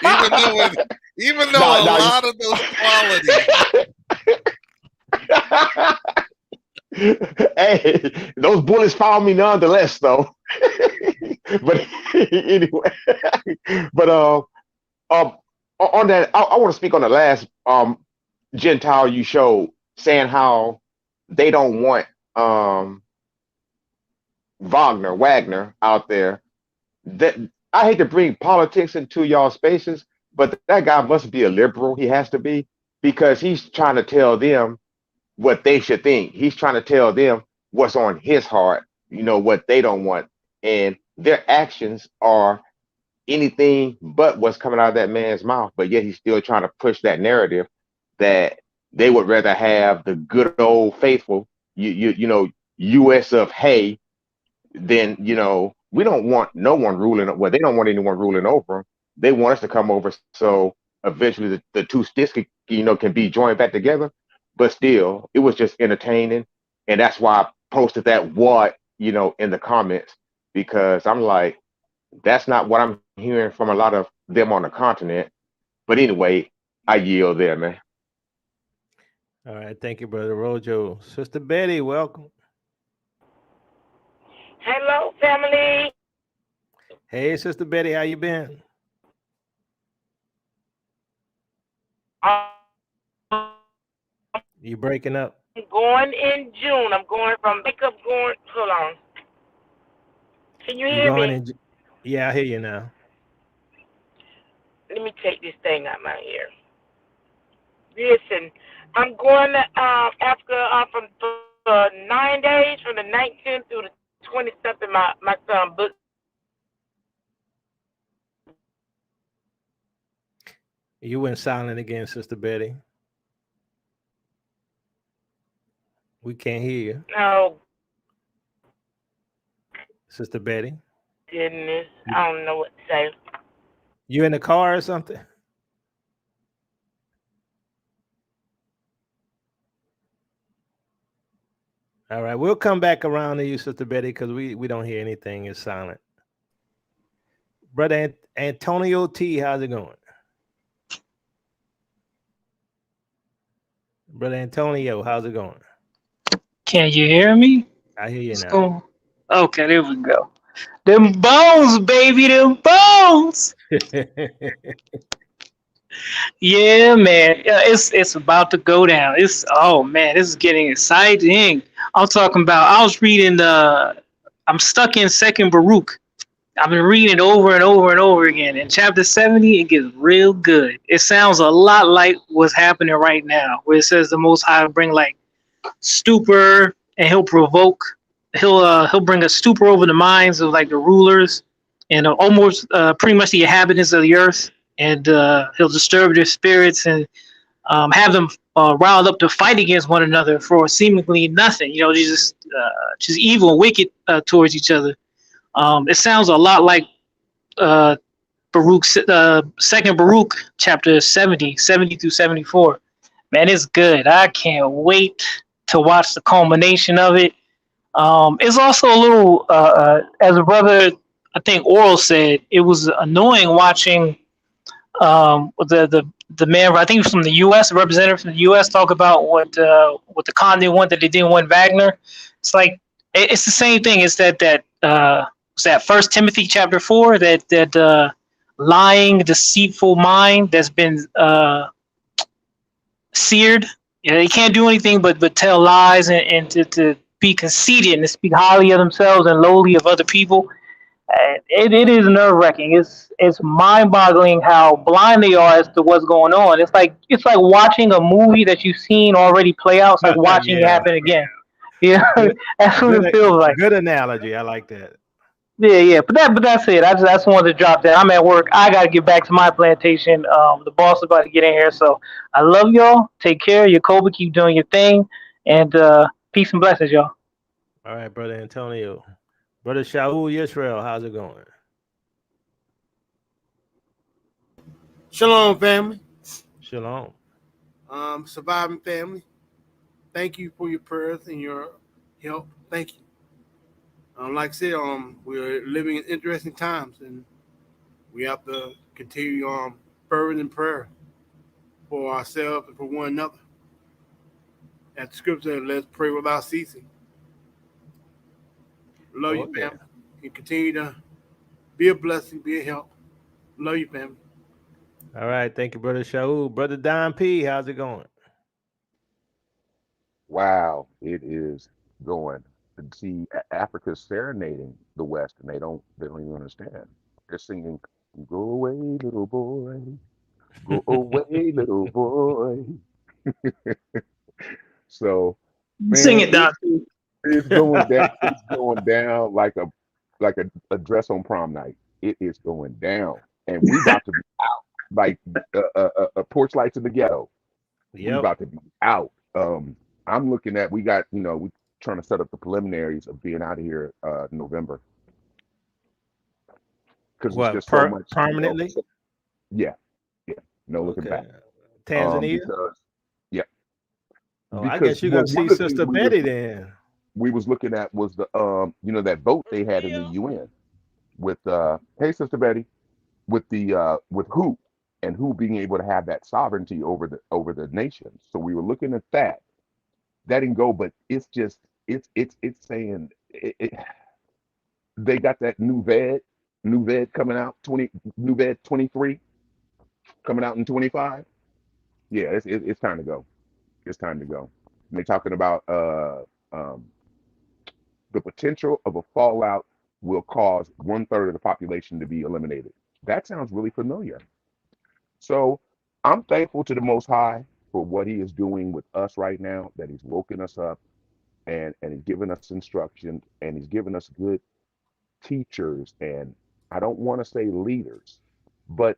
even though a lot of those qualities. Hey, those bullets found me nonetheless, though. But anyway, but on that, I want to speak on the last Gentile you showed, saying how they don't want Wagner out there. That I hate to bring politics into y'all spaces, but that guy must be a liberal. He has to be, because he's trying to tell them what they should think. He's trying to tell them what's on his heart, what they don't want. And their actions are anything but what's coming out of that man's mouth. But yet he's still trying to push that narrative that they would rather have the good old faithful, U.S. of hay than, we don't want no one ruling. Well, they don't want anyone ruling over them. They want us to come over so eventually the two sticks can be joined back together. But still, it was just entertaining. And that's why I posted that in the comments, because I'm like, that's not what I'm hearing from a lot of them on the continent. But anyway, I yield there, man. All right, thank you, Brother Rojo. Sister Betty, welcome. Hello, family. Hey, Sister Betty, how you been? You breaking up? I'm going in June. I'm going from hold on. Can you hear me? Yeah, I hear you now. Let me take this thing out my ear. Listen, I'm going to Africa from 9 days, from the 19th through the 27th. My son booked. You went silent again, Sister Betty. We can't hear you. No. Sister Betty. Goodness, I don't know what to say. You in the car or something? All right, we'll come back around to you, Sister Betty, because we don't hear anything. It's silent. Brother Antonio T, how's it going? Brother Antonio, how's it going? Can you hear me? I hear you now. Okay, there we go. Them bones, baby, them bones. Yeah, man. It's about to go down. This is getting exciting. I'm talking about, I was reading I'm stuck in Second Baruch, I've been reading it over and over and over again. In chapter 70, it gets real good. It sounds a lot like what's happening right now, where it says the Most High will bring like stupor, and he'll provoke. He'll bring a stupor over the minds of like the rulers and almost pretty much the inhabitants of the earth, and he'll disturb their spirits and have them riled up to fight against one another for seemingly nothing. You know, just evil and wicked towards each other. It sounds a lot like Baruch, second Baruch, chapter 70 through 74. Man, it's good. I can't wait to watch the culmination of it. It's also a little, as a brother, I think Oral said, it was annoying watching the man, I think from the U.S., the representative from the U.S., talk about what the continent want that they didn't want Wagner. It's like it's the same thing. It's that was that First Timothy chapter 4, that lying, deceitful mind that's been seared. You know, they can't do anything but tell lies and to be conceited and to speak highly of themselves and lowly of other people. It is nerve wracking. It's mind boggling how blind they are as to what's going on. It's like watching a movie that you've seen already play out. It's like watching it happen again. Yeah, that's what it feels like. Good analogy. I like that. Yeah. But that's it. I just wanted to drop that. I'm at work. I got to get back to my plantation. The boss is about to get in here. So I love y'all. Take care. Jacoby, keep doing your thing. And peace and blessings, y'all. All right, brother Antonio. Brother Shaul Yisrael, how's it going? Shalom, family. Shalom. Surviving family. Thank you for your prayers and your help. Thank you. Like I said, we're living in interesting times, and we have to continue fervent in prayer for ourselves and for one another. At the scripture, let's pray without ceasing. Love you, family. And continue to be a blessing, be a help. Love you, family. All right. Thank you, Brother Shaul. Brother Don P., how's it going? Wow, it is going. See, Africa's serenading the West, and they don't even understand. They're singing, "Go away, little boy, go away, little boy." So, man, Sing it, Doc. It's going down. It's going down like a dress on prom night. It is going down, and we about to be out like a porch lights in the ghetto. We about to be out. I'm looking at we trying to set up the preliminaries of being out of here November because it's just so much permanently. Yeah, no looking back. Tanzania. I guess you're gonna see Sister Betty then. We was looking at was the that vote they had in the UN with hey Sister Betty with the with who being able to have that sovereignty over the nation. So we were looking at that. That didn't go, but it's just it's saying they got that new vet coming out new vet 23 coming out in 25. Yeah, it's time to go. It's time to go. And they're talking about the potential of a fallout will cause 1/3 of the population to be eliminated. That sounds really familiar. So I'm thankful to the Most High for what He is doing with us right now, that He's woken us up and He's given us instruction and He's given us good teachers. And I don't want to say leaders, but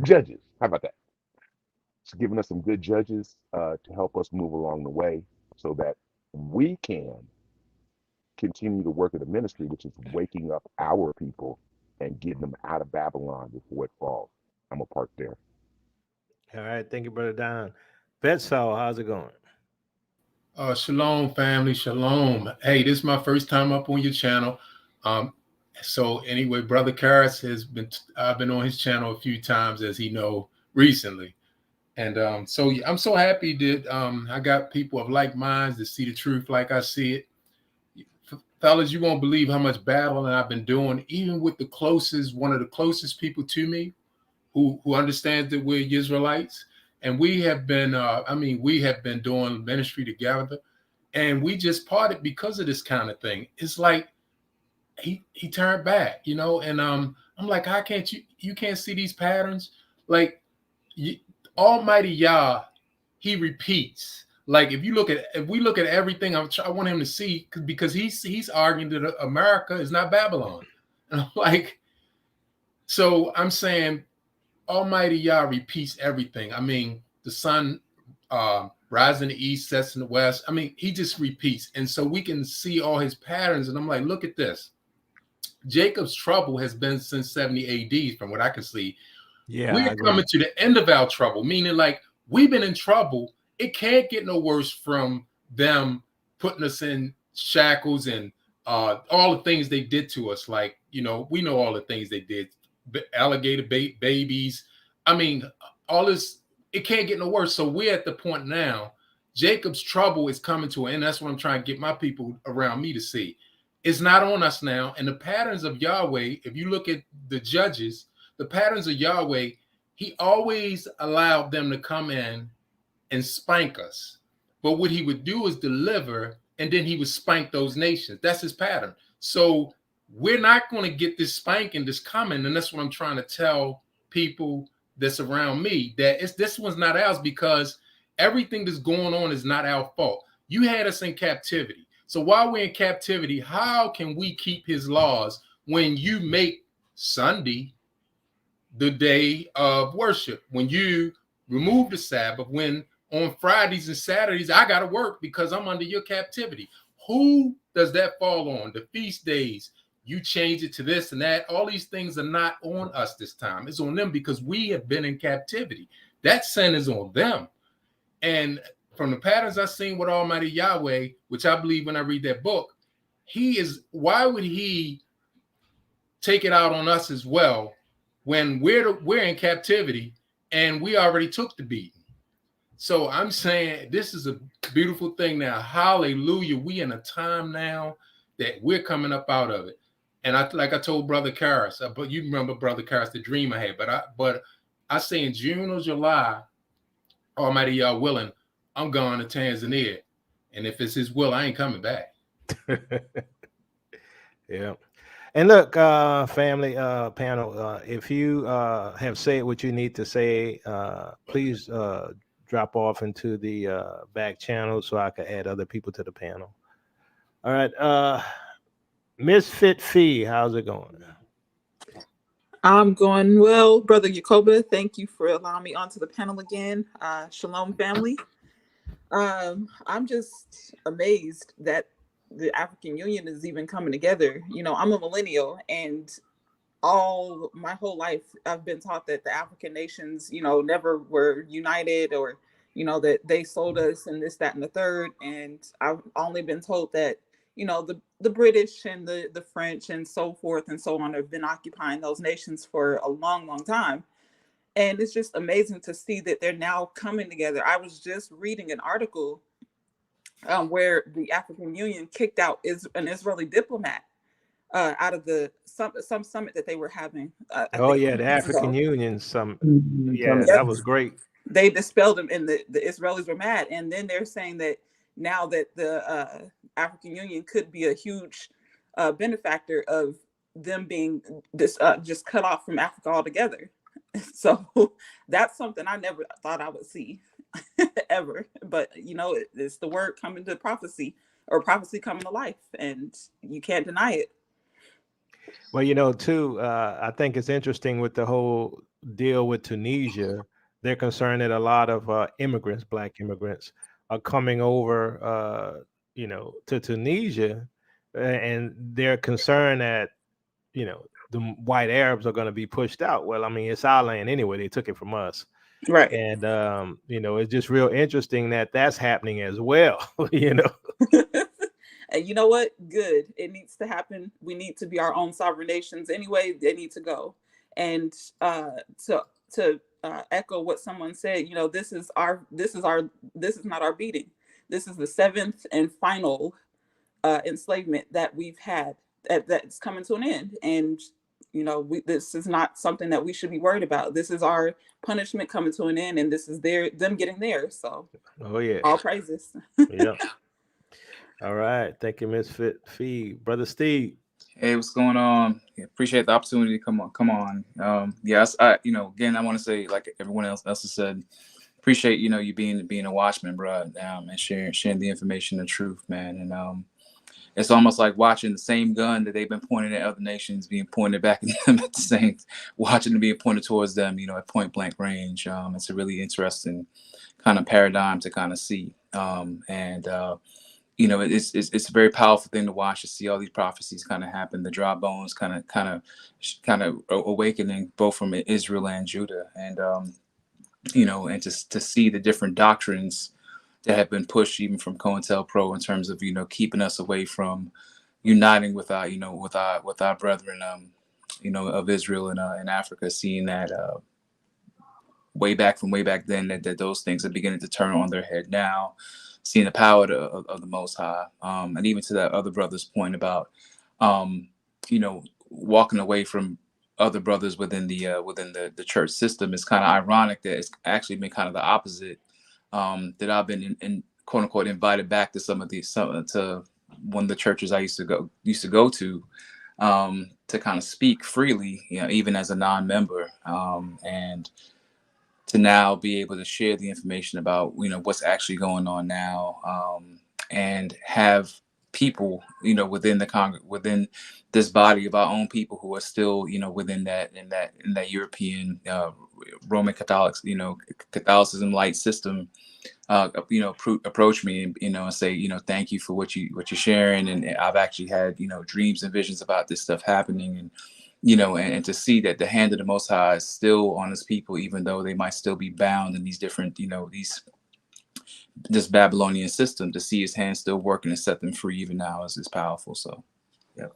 judges. How about that? It's giving us some good judges to help us move along the way so that we can continue the work of the ministry, which is waking up our people and getting them out of Babylon before it falls. I'm gonna park there. All right, thank you, Brother Don. Betsaw, how's it going? Shalom, family. Shalom. Hey, this is my first time up on your channel. So anyway, Brother Karras I've been on his channel a few times, as he know, recently. And so I'm so happy that I got people of like minds that see the truth like I see it. Fellas, you won't believe how much battling I've been doing, even with one of the closest people to me who understands that we're Israelites. And we have been, we have been doing ministry together, and we just parted because of this kind of thing. It's like he turned back, you know, and I'm like, how can't you can't see these patterns? Like Almighty Yah, he repeats. Like if we look at everything, I want him to see because he's arguing that America is not Babylon. And I'm like, so I'm saying Almighty Yah repeats everything. I mean, the sun rises in the east, sets in the west. I mean, he just repeats. And so we can see all his patterns. And I'm like, look at this. Jacob's trouble has been since 70 AD, from what I can see. Yeah, We're coming to the end of our trouble, meaning like we've been in trouble. It can't get no worse from them putting us in shackles and all the things they did to us. Like, you know, we know all the things they did. Alligator babies. I mean, all this, it can't get no worse. So we're at the point now, Jacob's trouble is coming to an end. That's what I'm trying to get my people around me to see. It's not on us now. And the patterns of Yahweh, if you look at the judges, the patterns of Yahweh, he always allowed them to come in and spank us. But what he would do is deliver, and then he would spank those nations. That's his pattern. So we're not going to get this spanking that's coming. And that's what I'm trying to tell people that's around me, that this one's not ours, because everything that's going on is not our fault. You had us in captivity. So while we're in captivity, how can we keep his laws when you make Sunday the day of worship, when you remove the Sabbath, when on Fridays and Saturdays I got to work because I'm under your captivity? Who does that fall on? The feast days, you change it to this and that. All these things are not on us this time. It's on them because we have been in captivity. That sin is on them. And from the patterns I've seen with Almighty Yahweh, which I believe when I read that book, why would he take it out on us as well when we're in captivity and we already took the beating? So I'm saying this is a beautiful thing now. Hallelujah. We in a time now that we're coming up out of it. And like I told Brother Karras, but you remember Brother Karras, the dream I had. But I say in June or July, Almighty Yah willing, I'm going to Tanzania. And if it's his will, I ain't coming back. Yeah. And look, family, panel, if you have said what you need to say, please drop off into the back channel so I can add other people to the panel. All right. Misfit Fee, how's it going? I'm going well, Brother Yacoba. Thank you for allowing me onto the panel again. Shalom, family. I'm just amazed that the African Union is even coming together. You know, I'm a millennial, and my whole life I've been taught that the African nations, you know, never were united, or, you know, that they sold us and this, that, and the third. And I've only been told that, you know, the British and the French and so forth and so on have been occupying those nations for a long, long time. And it's just amazing to see that they're now coming together. I was just reading an article where the African Union kicked out an Israeli diplomat out of some summit that they were having. Oh yeah, the African Union summit. Yeah, Yep. that was great. They dispelled them, and the Israelis were mad. And then they're saying that now that the African Union could be a huge benefactor of them being just cut off from Africa altogether. So that's something I never thought I would see ever. But, you know, it's the word coming to prophecy, or prophecy coming to life, and you can't deny it. Well, you know, too, I think it's interesting with the whole deal with Tunisia. They're concerned that a lot of immigrants, Black immigrants, are coming over, you know, to Tunisia, and they're concerned that, you know, the white Arabs are going to be pushed out. Well, I mean, it's our land anyway. They took it from us. Right. And, you know, it's just real interesting that that's happening as well, you know. And you know what? Good. It needs to happen. We need to be our own sovereign nations anyway. They need to go. And to echo what someone said, you know, this is not our beating. This is the seventh and final enslavement that we've had that's coming to an end. And, you know, this is not something that we should be worried about. This is our punishment coming to an end, and this is them getting theirs. So, oh yeah, all praises. Yeah. All right, thank you, Misfit Fee. Brother Steve. Hey, what's going on? Yeah, appreciate the opportunity to come on. Yes, again, I want to say, like everyone else has said, appreciate, you being a watchman, bro, and sharing the information, the truth, man. And it's almost like watching the same gun that they've been pointing at other nations being pointed back at them at the same, watching them being pointed towards them, at point blank range. It's a really interesting kind of paradigm to kind of see. It's a very powerful thing to watch, to see all these prophecies kind of happen, the dry bones kind of awakening both from Israel and Judah, and and to see the different doctrines that have been pushed even from COINTELPRO in terms of keeping us away from uniting with our with our brethren of Israel and in Africa, seeing that way back then that those things are beginning to turn on their head now, seeing the power of the Most High, and even to that other brother's point about walking away from other brothers within the church system. Is kind of ironic that it's actually been kind of the opposite, that I've been in quote unquote invited back to to one of the churches I used to go to kind of speak freely, even as a non-member, and to now be able to share the information about what's actually going on now, and have people within within this body of our own people who are still within that in that European Roman Catholics Catholicism light system approach me and and say thank you for what you're sharing, and I've actually had dreams and visions about this stuff happening, and and to see that the hand of the Most High is still on his people, even though they might still be bound in these different this Babylonian system, to see his hand still working and set them free even now is powerful. So Yep.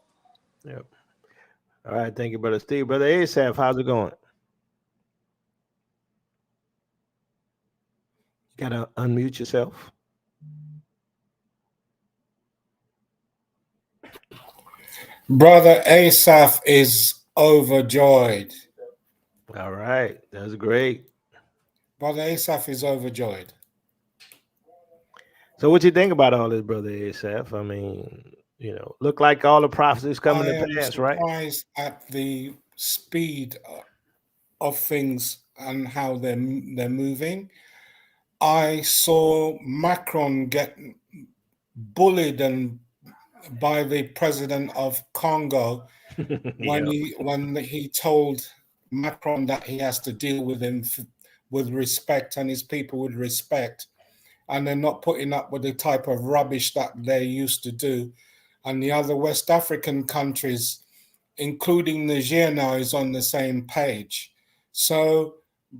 All right, thank you, Brother Steve. Brother Asaph, how's it going? You gotta unmute yourself. Brother Asaph is overjoyed. All right, that's great. Brother Asaph is overjoyed. So what you think about all this, Brother Asaph? I mean, look like all the prophecies coming to pass, right? I am surprised at the speed of things and how they're moving. I saw Macron get bullied by the president of Congo when he told Macron that he has to deal with him with respect and his people with respect, and they're not putting up with the type of rubbish that they used to do. And the other West African countries, including Niger now, is on the same page. So,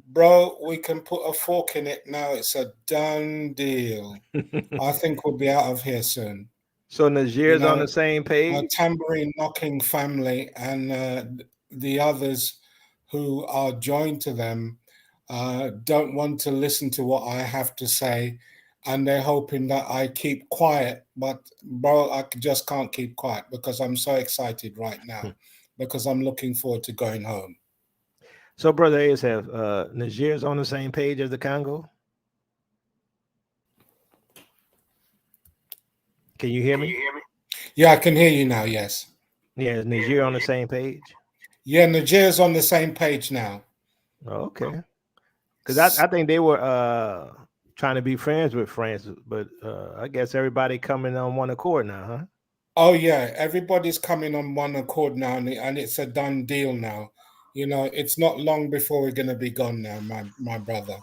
bro, we can put a fork in it now. It's a done deal. I think we'll be out of here soon. So Niger's on the same page? Our tambourine knocking family and the others who are joined to them don't want to listen to what I have to say, and they're hoping that I keep quiet. But bro, I just can't keep quiet because I'm so excited right now because I'm looking forward to going home. So, Brother Asaph, Niger's on the same page as the Congo? Can you hear me? Yeah, I can hear you now, yes. Yeah, is Niger on the same page? Yeah, Niger's on the same page now. Okay. Because I think they were trying to be friends with France, but I guess everybody coming on one accord now, huh? Oh, yeah, everybody's coming on one accord now, and it's a done deal now. It's not long before we're going to be gone now, my brother.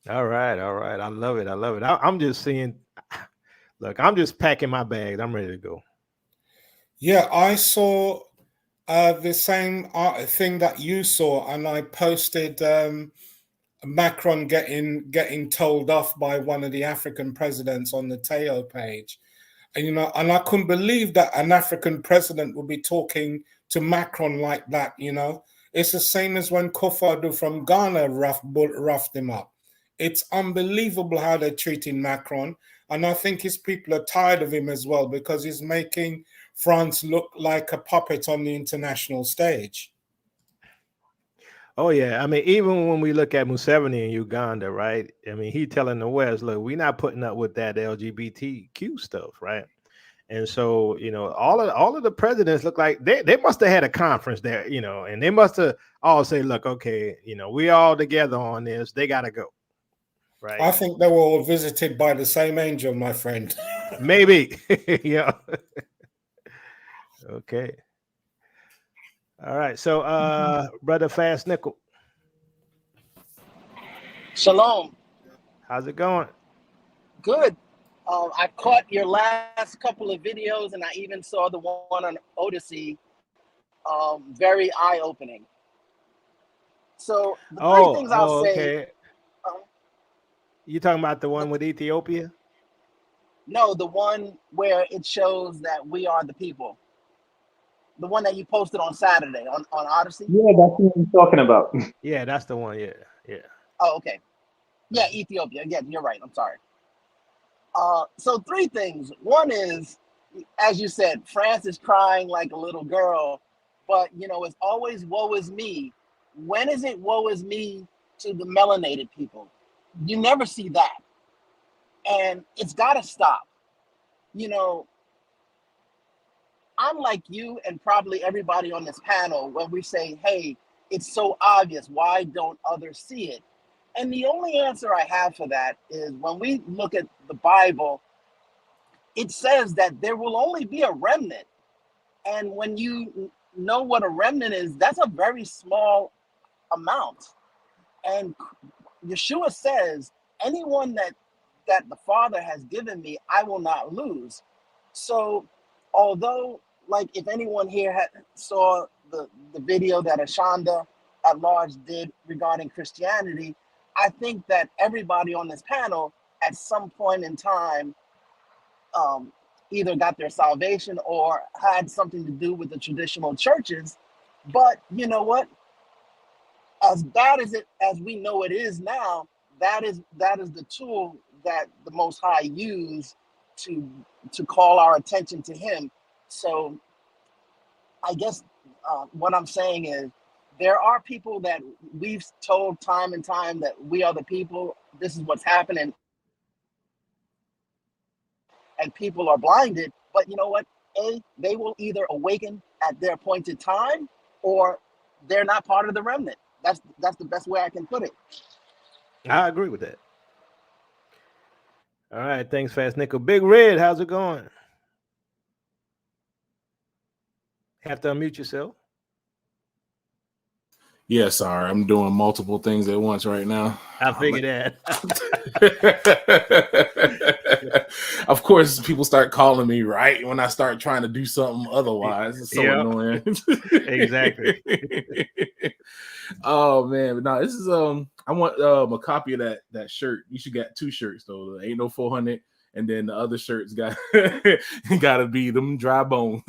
All right. I love it. I'm just seeing, look, I'm just packing my bags. I'm ready to go. Yeah, I saw the same thing that you saw, and I posted Macron getting told off by one of the African presidents on the Teo page. And and I couldn't believe that an African president would be talking to Macron like that. It's the same as when Kofodo from Ghana roughed him up. It's unbelievable how they're treating Macron, and I think his people are tired of him as well because he's making France look like a puppet on the international stage. Oh, yeah. I mean, even when we look at Museveni in Uganda, right? I mean, he telling the West, look, we're not putting up with that LGBTQ stuff, right? And so, all of the presidents look like they must have had a conference there, and they must have all say, look, okay, we all together on this. They got to go. Right. I think they were all visited by the same angel, my friend. Maybe. Yeah. Okay. All right. So, Brother Fast Nickel. Shalom. How's it going? Good. I caught your last couple of videos, and I even saw the one on Odyssey. Very eye-opening. So the three things I'll say. Okay. You talking about the one with Ethiopia? No, the one where it shows that we are the people. The one that you posted on Saturday on Odyssey. Yeah, that's what I'm talking about. Yeah, that's the one. Yeah. Oh, okay. Yeah, Ethiopia. Yeah, you're right. I'm sorry. So three things. One is, as you said, France is crying like a little girl, but it's always woe is me. When is it woe is me to the melanated people? You never see that. And it's got to stop. I'm like you and probably everybody on this panel when we say, hey, it's so obvious. Why don't others see it? And the only answer I have for that is when we look at the Bible, it says that there will only be a remnant. And when you know what a remnant is, that's a very small amount. And Yeshua says, anyone that the Father has given me, I will not lose. So although, like, if anyone here saw the video that Ashanda at large did regarding Christianity, I think that everybody on this panel at some point in time either got their salvation or had something to do with the traditional churches. But you know what? As bad as we know it is now, that is the tool that the Most High used to call our attention to Him. So I guess what I'm saying is there are people that we've told time and time that we are the people. This is what's happening, and people are blinded. But you know what? They will either awaken at their appointed time, or they're not part of the remnant. That's the best way I can put it. I agree with that. All right, thanks, Fast Nickel. Big Red, how's it going? Have to unmute yourself. Yeah, sorry. I'm doing multiple things at once right now. I figured that. Of course, people start calling me right when I start trying to do something otherwise. It's so annoying. Exactly. Oh man, no, this is I want a copy of that shirt. You should get 2 shirts though. There ain't no 400, and then the other shirts gotta be them dry bones.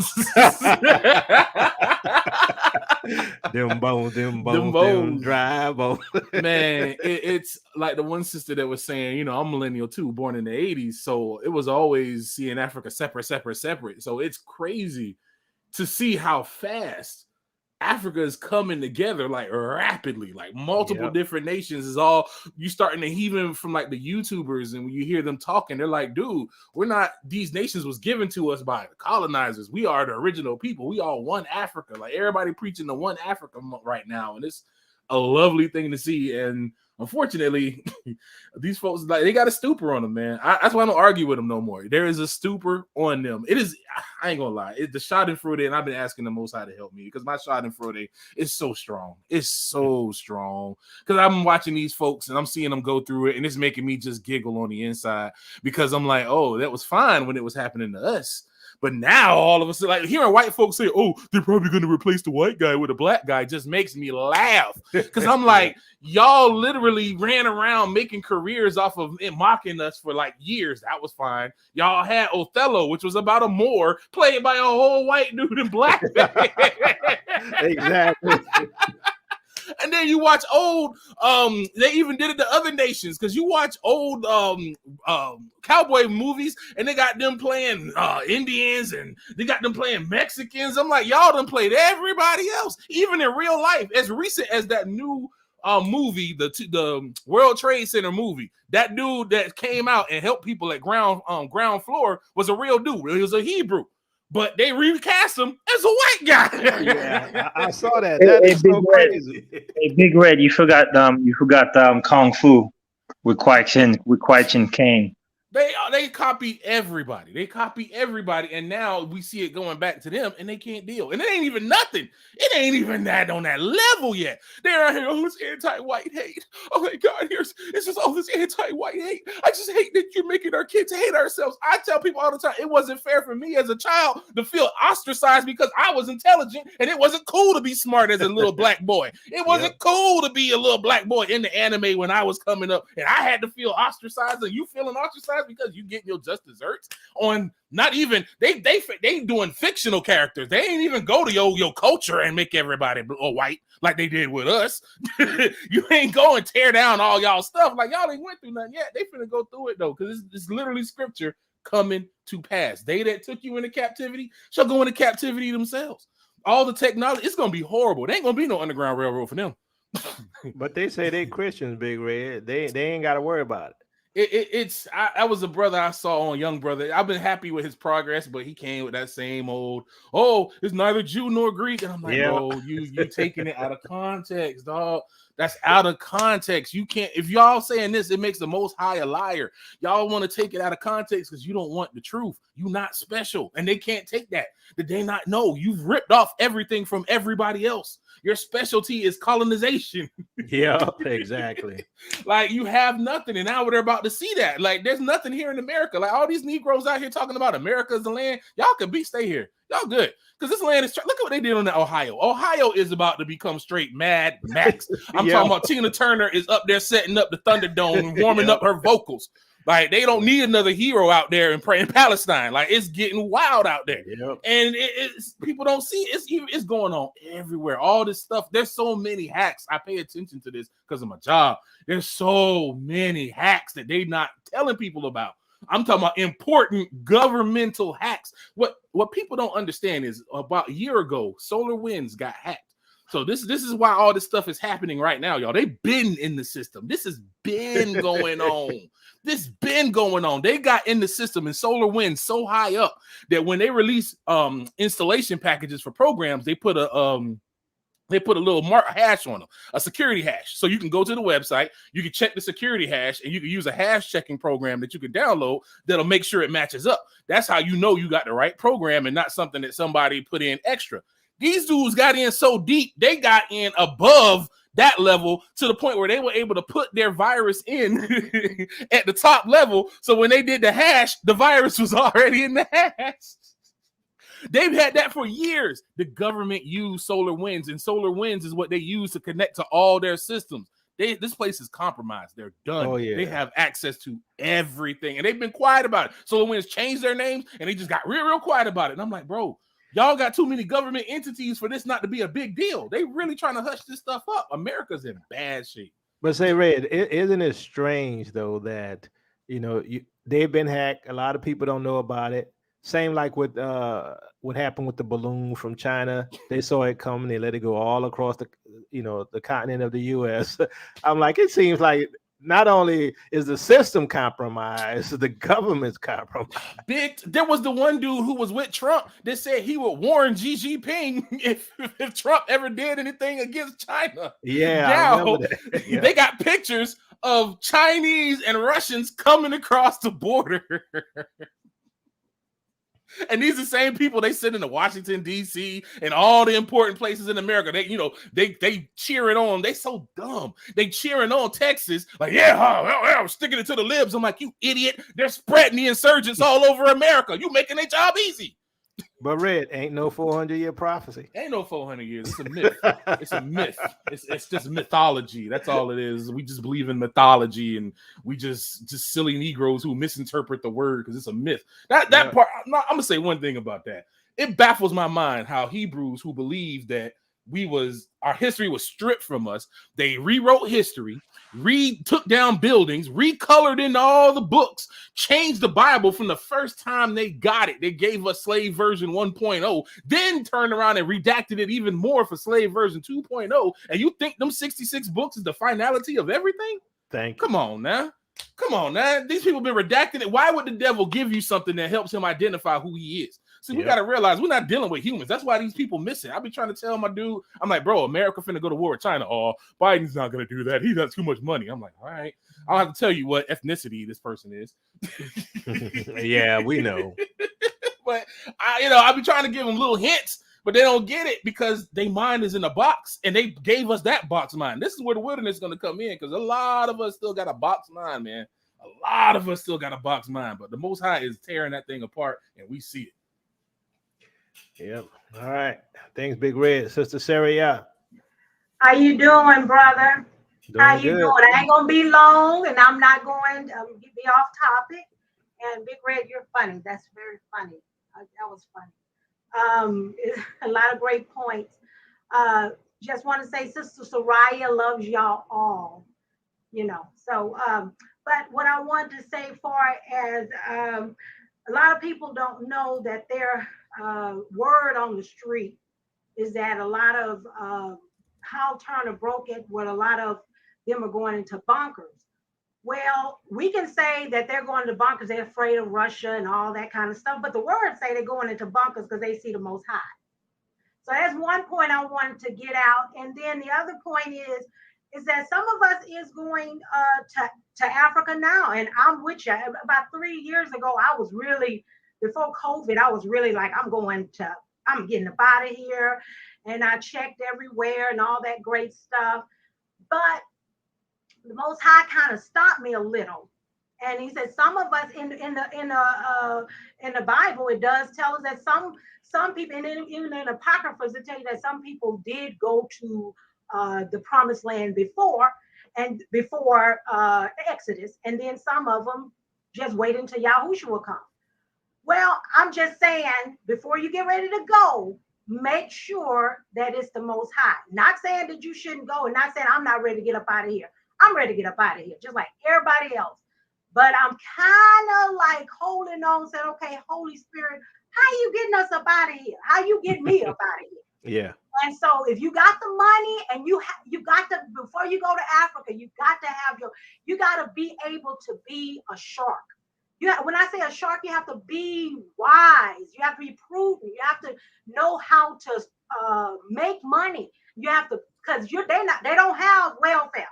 them bones, dry bones. Man, it's like the one sister that was saying, I'm millennial too, born in the 80s. So it was always seeing Africa separate. So it's crazy to see how fast Africa is coming together, like rapidly, like multiple different nations is all you starting to even from like the YouTubers, and when you hear them talking, they're like, dude, we're not, these nations was given to us by the colonizers. We are the original people. We all one Africa. Like everybody preaching the one Africa right now, and it's a lovely thing to see. And unfortunately, these folks, like, they got a stupor on them, man. That's why I don't argue with them no more. There is a stupor on them. It is, I ain't gonna lie, it's the Schadenfreude, and I've been asking the Most High to help me because my Schadenfreude is so strong. It's so strong because I'm watching these folks and I'm seeing them go through it, and it's making me just giggle on the inside because I'm like, oh, that was fine when it was happening to us. But now all of a sudden, like hearing white folks say, oh, they're probably going to replace the white guy with a black guy just makes me laugh. Because I'm like, y'all literally ran around making careers off of it, mocking us for like years. That was fine. Y'all had Othello, which was about a Moor played by a whole white dude in black. Exactly. And then you watch old, they even did it to other nations because you watch old cowboy movies and they got them playing Indians and they got them playing Mexicans. I'm like, y'all done played everybody else, even in real life. As recent as that new movie, the World Trade Center movie, that dude that came out and helped people at ground floor was a real dude. He was a Hebrew, but they recast him as a white guy. Yeah, I saw that. Hey, That hey, is Big so Red. crazy. Hey, Big Red, you forgot Kung Fu with Kwai Chin Kane. They copy everybody. They copy everybody, and now we see it going back to them, and they can't deal. And it ain't even nothing. It ain't even that on that level yet. They're out here, oh, it's anti-white hate. Oh my God, it's just all this anti-white hate. I just hate that you're making our kids hate ourselves. I tell people all the time, it wasn't fair for me as a child to feel ostracized because I was intelligent, and it wasn't cool to be smart as a little black boy. It wasn't cool to be a little black boy in the anime when I was coming up, and I had to feel ostracized. And you feeling ostracized because you get your just desserts on not even they doing fictional characters. They ain't even go to your culture and make everybody white like they did with us. You ain't go and tear down all y'all stuff like y'all ain't went through nothing yet. They finna go through it though, because it's literally scripture coming to pass. They that took you into captivity shall go into captivity themselves. All the technology, it's gonna be horrible. There ain't gonna be no Underground Railroad for them. But they say they Christians, Big Red. They ain't got to worry about it. I was a brother I saw on Young Brother. I've been happy with his progress, but he came with that same old, oh, it's neither Jew nor Greek. And I'm like, bro, you taking it out of context, dog. That's out of context. You can't, if y'all saying this, it makes the Most High a liar. Y'all want to take it out of context because you don't want the truth. You not special. And they can't take that. Did they not know? You've ripped off everything from everybody else. Your specialty is colonization. Yeah, exactly. Like you have nothing, and now they're about to see that. Like there's nothing here in America. Like all these Negroes out here talking about America as the land. Y'all could stay here. Y'all good. Because this land is, look at what they did on the Ohio. Ohio is about to become straight Mad Max. I'm talking about Tina Turner is up there setting up the Thunderdome and warming up her vocals. Like they don't need another hero out there in Palestine. Like it's getting wild out there, and it's people don't see it. It's going on everywhere. All this stuff. There's so many hacks. I pay attention to this because of my job. There's so many hacks that they not telling people about. I'm talking about important governmental hacks. What people don't understand is about a year ago, Solar Winds got hacked. So this is why all this stuff is happening right now, y'all. They've been in the system. This has been going on. This been going on. They got in the system and Solar Winds so high up that when they release installation packages for programs, they put a little hash on them, a security hash. So you can go to the website, you can check the security hash, and you can use a hash checking program that you can download that'll make sure it matches up. That's how you know you got the right program and not something that somebody put in extra. These dudes got in so deep, they got in above that level to the point where they were able to put their virus in at the top level. So when they did the hash, the virus was already in the hash. They've had that for years. The government used Solar Winds, and Solar Winds is what they use to connect to all their systems. This place is compromised. They're done. Oh, yeah. They have access to everything, and they've been quiet about it. Solar Winds changed their names, and they just got real quiet about it. And I'm like, bro, y'all got too many government entities for this not to be a big deal. They really trying to hush this stuff up. America's in bad shape. But say, Red, isn't it strange though that they've been hacked? A lot of people don't know about it. Same like with what happened with the balloon from China. They saw it coming. They let it go all across the continent of the U.S. I'm like, it seems like not only is the system compromised, the government's compromised. There was the one dude who was with Trump that said he would warn Xi Jinping if Trump ever did anything against China. Yeah, now they got pictures of Chinese and Russians coming across the border. And these are the same people they send into Washington, D.C. and all the important places in America. They cheering on. They so dumb. They cheering on Texas. Like, I'm sticking it to the libs. I'm like, you idiot. They're spreading the insurgents all over America. You making their job easy. But Red, ain't no 400-year prophecy. Ain't no 400 years. It's a myth. It's a myth. It's just mythology. That's all it is. We just believe in mythology, and we just silly Negroes who misinterpret the word because it's a myth. That part. I'm gonna say one thing about that. It baffles my mind how Hebrews who believe that our history was stripped from us. They rewrote history, took down buildings, recolored in all the books, changed the Bible from the first time they got it. They gave us slave version 1.0, then turned around and redacted it even more for slave version 2.0. And you think them 66 books is the finality of everything? Thank you. Come on now. These people been redacted it. Why would the devil give you something that helps him identify who he is? See, we got to realize we're not dealing with humans. That's why these people miss it. I've been trying to tell my dude, I'm like, bro, America finna go to war with China. Oh, Biden's not going to do that. He got too much money. I'm like, all right. I'll have to tell you what ethnicity this person is. Yeah, we know. But I've been trying to give them little hints, but they don't get it because their mind is in a box, and they gave us that box mind. This is where the wilderness is going to come in, because a lot of us still got a box mind, man. A lot of us still got a box mind, but the Most High is tearing that thing apart, and we see it. Yep. All right. Thanks, Big Red. Sister Sarah, yeah. How you doing, brother? How you Good. doing? I ain't gonna be long, and I'm not going to be off topic. And Big Red, you're funny. That's very funny. That was funny. A lot of great points. Just want to say, Sister Soraya loves y'all all. So. But what I want to say, far as a lot of people don't know that their word on the street is that a lot of how Turner broke it, when a lot of them are going into bunkers. Well, we can say that they're going to bunkers, they're afraid of Russia and all that kind of stuff, but the words say they're going into bunkers because they see the Most High. So that's one point I wanted to get out. And then the other point is that some of us is going to Africa now, and I'm with you. About 3 years ago, I was really, before COVID, I was really like, I'm getting up out of here, and I checked everywhere and all that great stuff. But the Most High kind of stopped me a little, and He said some of us in the Bible, it does tell us that some people, and even in Apocryphas, it tell you that some people did go to the promised land before Exodus, and then some of them just wait until Yahushua will come. Well, I'm just saying, before you get ready to go, make sure that it's the Most High. Not saying that you shouldn't go, and not saying I'm not ready to get up out of here. I'm ready to get up out of here, just like everybody else. But I'm kind of like holding on, saying, okay, Holy Spirit, how you getting us up out of here? How you get me up out of here? Yeah. And so if you got the money, and you got to, before you go to Africa, you got to be able to be a shark. When I say a shark, you have to be wise. You have to be prudent. You have to know how to make money. You have to, because they don't have welfare.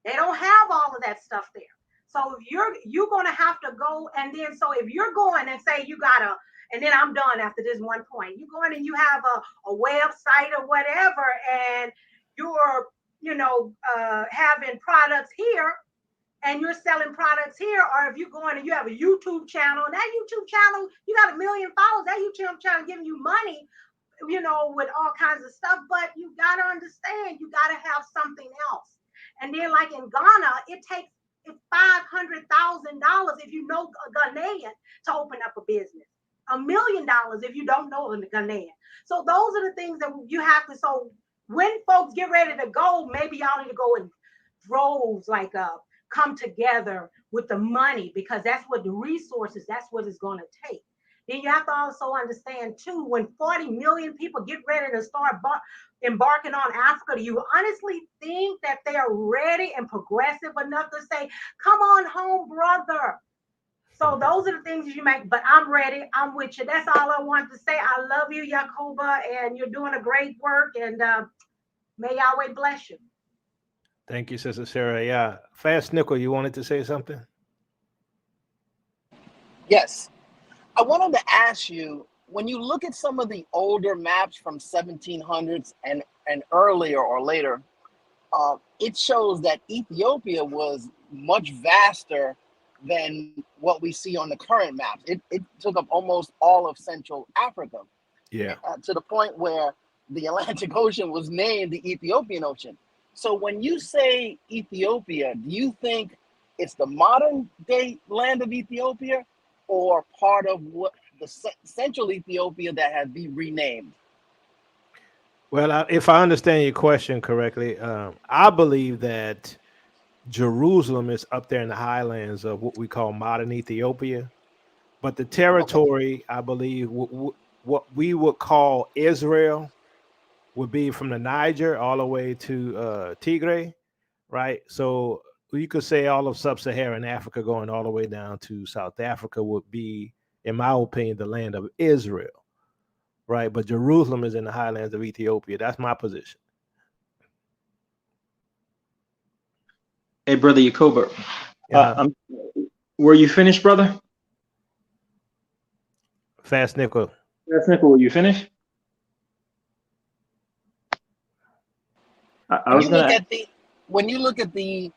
They don't have all of that stuff there. So you're going to have to go, and then so if you're going and say you gotta, and then I'm done after this one point. You're going and you have a website or whatever, and you're having products here, and you're selling products here, or if you're going and you have a YouTube channel, and that YouTube channel, you got 1 million followers, that YouTube channel giving you money, with all kinds of stuff, but you got to understand, you got to have something else. And then like in Ghana, it takes $500,000 if you know a Ghanaian to open up a business. $1 million if you don't know a Ghanaian. So those are the things that you have to, so when folks get ready to go, maybe y'all need to go in droves, like come together with the money, because that's what the resources, that's what it's going to take. Then you have to also understand too, when 40 million people get ready to start embarking on Africa, do you honestly think that they are ready and progressive enough to say, come on home, brother? So those are the things you make, but I'm ready. I'm with you. That's all I want to say. I love you, Yakoba, and you're doing a great work, and may Yahweh bless you. Thank you, Sister Sarah. Yeah. Fast Nickel, you wanted to say something? Yes. I wanted to ask you, when you look at some of the older maps from 1700s and earlier or later, it shows that Ethiopia was much vaster than what we see on the current maps. It took up almost all of Central Africa. Yeah. To the point where the Atlantic Ocean was named the Ethiopian Ocean. So when you say Ethiopia, do you think it's the modern day land of Ethiopia, or part of what the central Ethiopia that has been renamed? Well, if I understand your question correctly, I believe that Jerusalem is up there in the highlands of what we call modern Ethiopia, but the Okay. territory, I believe, what we would call Israel would be from the Niger all the way to Tigray, right? So you could say all of sub-Saharan Africa going all the way down to South Africa would be, in my opinion, the land of Israel, right? But Jerusalem is in the highlands of Ethiopia. That's my position. Hey, brother Yacoba, Uh-huh. were you finished, brother? Fast nickel. That's Nickel. Were you finished? I When was you look gonna. at the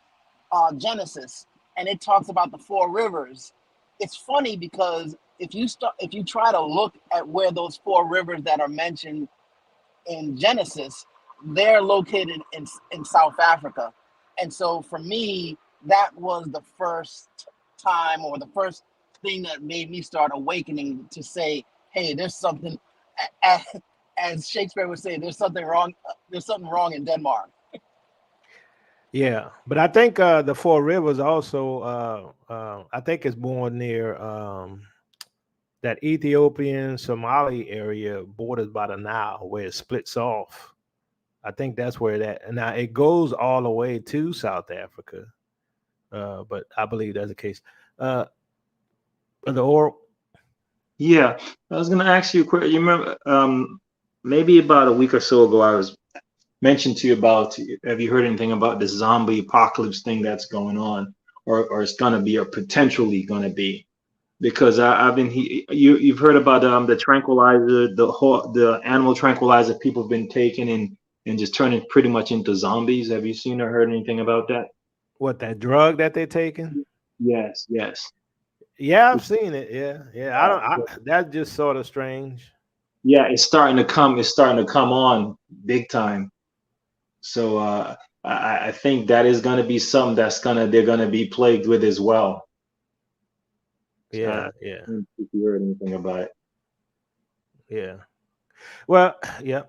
Genesis, and it talks about the four rivers, it's funny because if you try to look at where those four rivers that are mentioned in Genesis, they're located in South Africa. And so for me, that was the first time, or the first thing that made me start awakening to say, hey, there's something, as Shakespeare would say, there's something wrong in Denmark. Yeah, but I think the Four Rivers also, I think it's more near that Ethiopian Somali area borders by the Nile, where it splits off. I think that's where that. And now it goes all the way to South Africa, but I believe that's the case. The oral. Yeah, I was gonna ask you a quick. You remember, maybe about a week or so ago, I was mentioned to you about. Have you heard anything about this zombie apocalypse thing that's going on, or it's gonna be, or potentially gonna be? Because I've been you've heard about the tranquilizer, the animal tranquilizer people have been taking and just turning pretty much into zombies. Have you seen or heard anything about that? What, that drug that they're taking? Yes, yes. Yeah, I've seen it. Yeah, yeah. I don't. That's just sort of strange. Yeah, it's starting to come. It's starting to come on big time. So I think that is going to be something they're gonna be plagued with as well. Yeah, yeah, If you heard anything about it. yeah. Well, yeah.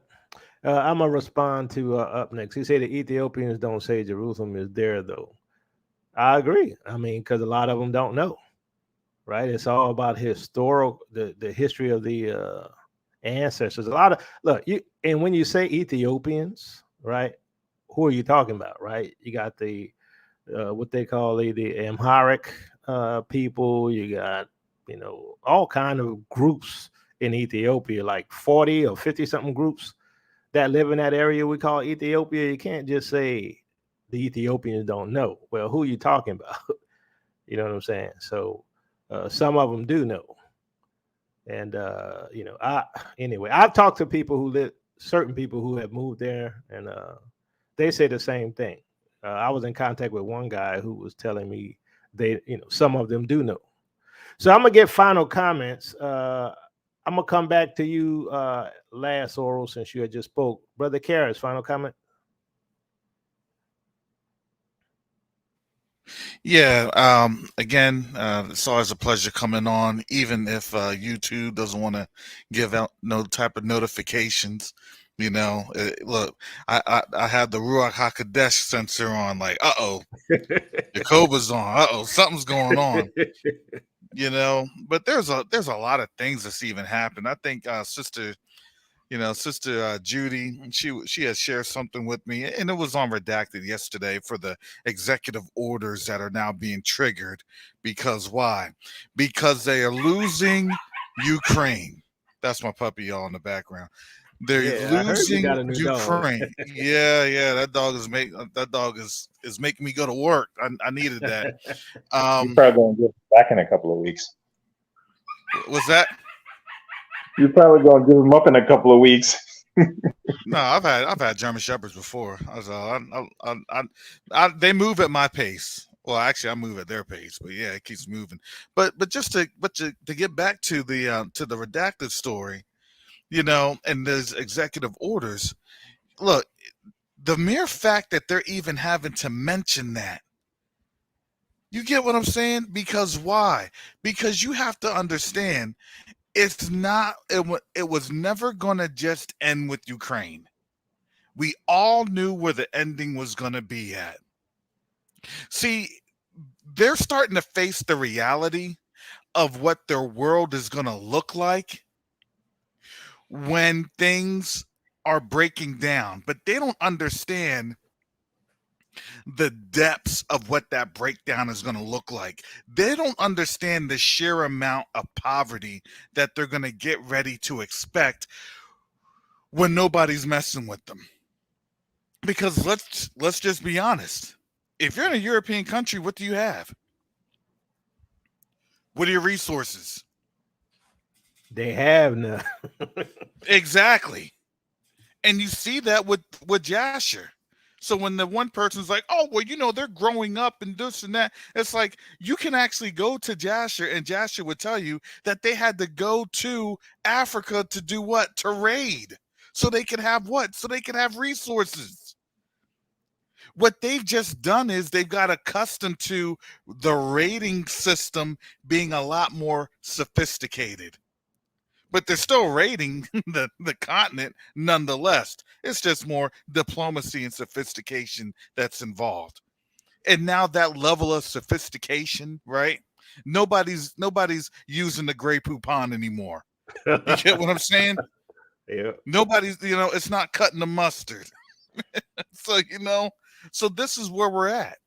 I'm gonna respond to up next. He said the Ethiopians don't say Jerusalem is there though. I agree. I mean, because a lot of them don't know, right? It's all about the history of the ancestors. A lot of look, and when you say Ethiopians, right? Who are you talking about, right? You got the what they call the Amharic people. You got all kind of groups in Ethiopia, like 40 or 50 something groups that live in that area we call Ethiopia. You can't just say the Ethiopians don't know. Well, who are you talking about? You know what I'm saying? So some of them do know. And I anyway, I've talked to people who live, certain people who have moved there, and they say the same thing. I was in contact with one guy who was telling me some of them do know. So I'm gonna get final comments. I'm gonna come back to you, last oral, since you had just spoke, brother Karras. Final comment. Yeah. Again, it's always a pleasure coming on, even if YouTube doesn't want to give out no type of notifications. Look, I had the Ruach Hakodesh sensor on. Like, Jacoba's on. Something's going on. But there's a lot of things that's even happened. I think Sister Judy, she has shared something with me, and it was on redacted yesterday for the executive orders that are now being triggered. Because why? Because they are losing Ukraine. That's my puppy, y'all, in the background. They're Yeah, I heard you losing got a new dog. Ukraine. Yeah. That dog is making me go to work. I needed that. You're probably gonna get back in a couple of weeks. What's that? You're probably gonna give them up in a couple of weeks. No, I've had German shepherds before. They move at my pace. Well, actually, I move at their pace, but yeah, it keeps moving. But to get back to the redacted story, and those executive orders. Look, the mere fact that they're even having to mention that, you get what I'm saying? Because why? Because you have to understand, it's not. It was never gonna just end with Ukraine. We all knew where the ending was going to be at. See, they're starting to face the reality of what their world is going to look like when things are breaking down, but they don't understand the depths of what that breakdown is going to look like. They don't understand the sheer amount of poverty that they're going to get ready to expect when nobody's messing with them. Because let's just be honest. If you're in a European country, what do you have? What are your resources? They have none. Exactly. And you see that with Jasher. So when the one person's like, oh, well, you know, they're growing up and this and that, it's like you can actually go to Jasher and Jasher would tell you that they had to go to Africa to do what? To raid. So they could have what? So they could have resources. What they've just done is they've got accustomed to the raiding system being a lot more sophisticated. But they're still raiding the continent nonetheless. It's just more diplomacy and sophistication that's involved. And now that level of sophistication, right? Nobody's using the Grey Poupon anymore. You get what I'm saying? Yeah. Nobody's, it's not cutting the mustard. So, so this is where we're at.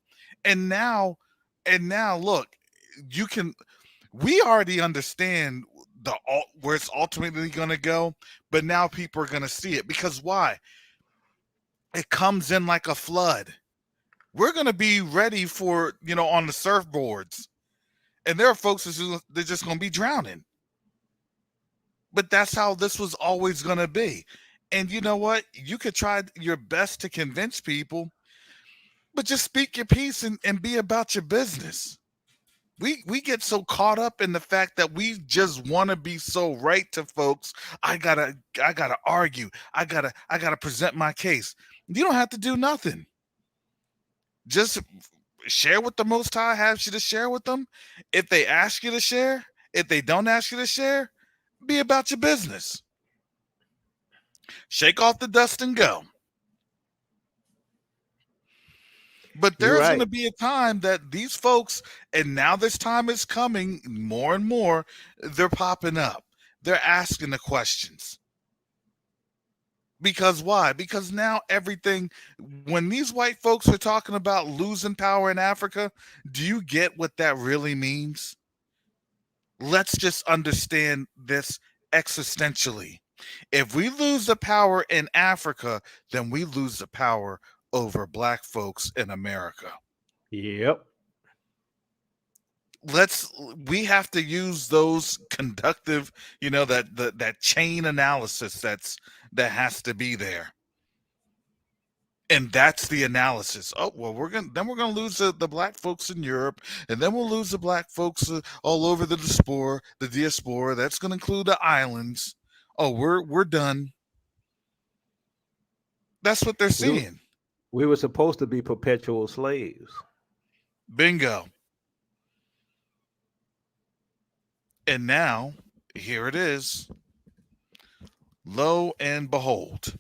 And now look, we already understand where it's ultimately going to go, but now people are going to see it. Because why? It comes in like a flood. We're going to be ready for, on the surfboards. And there are folks they're just going to be drowning. But that's how this was always going to be. And you know what? You could try your best to convince people, but just speak your piece and be about your business. We get so caught up in the fact that we just want to be so right to folks. I gotta argue. I gotta present my case. You don't have to do nothing. Just share what the Most High has you to share with them. If they ask you to share, if they don't ask you to share, be about your business. Shake off the dust and go. But You're there's right. going to be a time that these folks, and now this time is coming more and more, they're popping up. They're asking the questions. Because why? Because now everything, when these white folks are talking about losing power in Africa, do you get what that really means? Let's just understand this existentially. If we lose the power in Africa, then we lose the power over black folks in America. Yep. We have to use those conductive, that chain analysis that has to be there. And that's the analysis. Oh, well, we're gonna lose the black folks in Europe, and then we'll lose the black folks all over the diaspora. That's gonna include the islands. Oh, we're done. That's what they're seeing. We were supposed to be perpetual slaves. Bingo. And now, here it is. Lo and behold.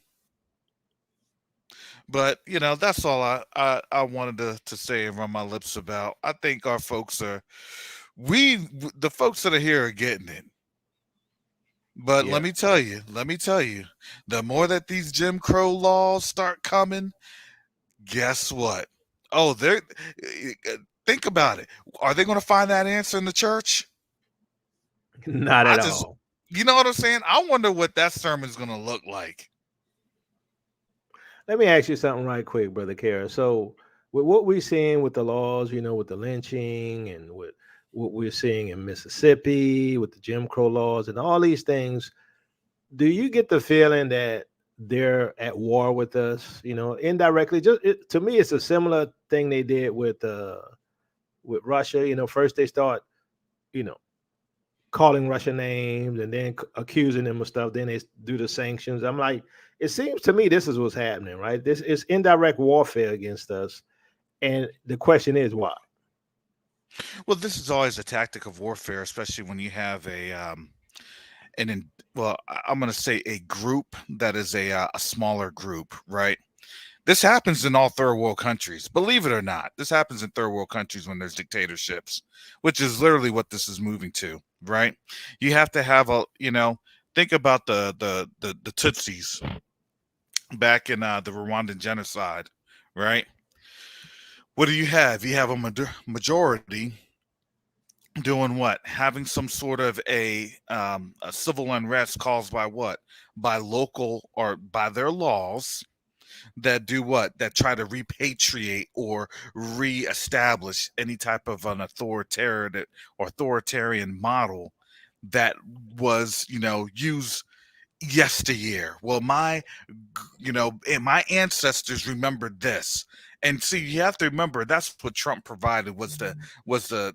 But, that's all I wanted to say and run my lips about. I think our folks the folks that are here are getting it. But let me tell you, the more that these Jim Crow laws start coming, guess what? Oh, think about it. Are they going to find that answer in the church? Not at all. You know what I'm saying? I wonder what that sermon's going to look like. Let me ask you something right quick, Brother Kara. So with what we're seeing with the laws, with the lynching and with what we're seeing in Mississippi with the Jim Crow laws and all these things, do you get the feeling that they're at war with us, indirectly? To me, it's a similar thing they did with Russia. First they start, calling Russia names and then accusing them of stuff. Then they do the sanctions. I'm like, it seems to me this is what's happening, right? This is indirect warfare against us. And the question is why? Well, this is always a tactic of warfare, especially when you have well, I'm going to say a group that is a smaller group, right? This happens in all third world countries. Believe it or not, this happens in third world countries when there's dictatorships, which is literally what this is moving to, right? You have to have think about the Tutsis back in the Rwandan genocide, right? What do you have? You have a majority doing what? Having some sort of a civil unrest caused by what? By local or by their laws that do what? That try to repatriate or reestablish any type of an authoritarian model that was, used yesteryear. Well, and my ancestors remembered this. And see, you have to remember that's what Trump provided was the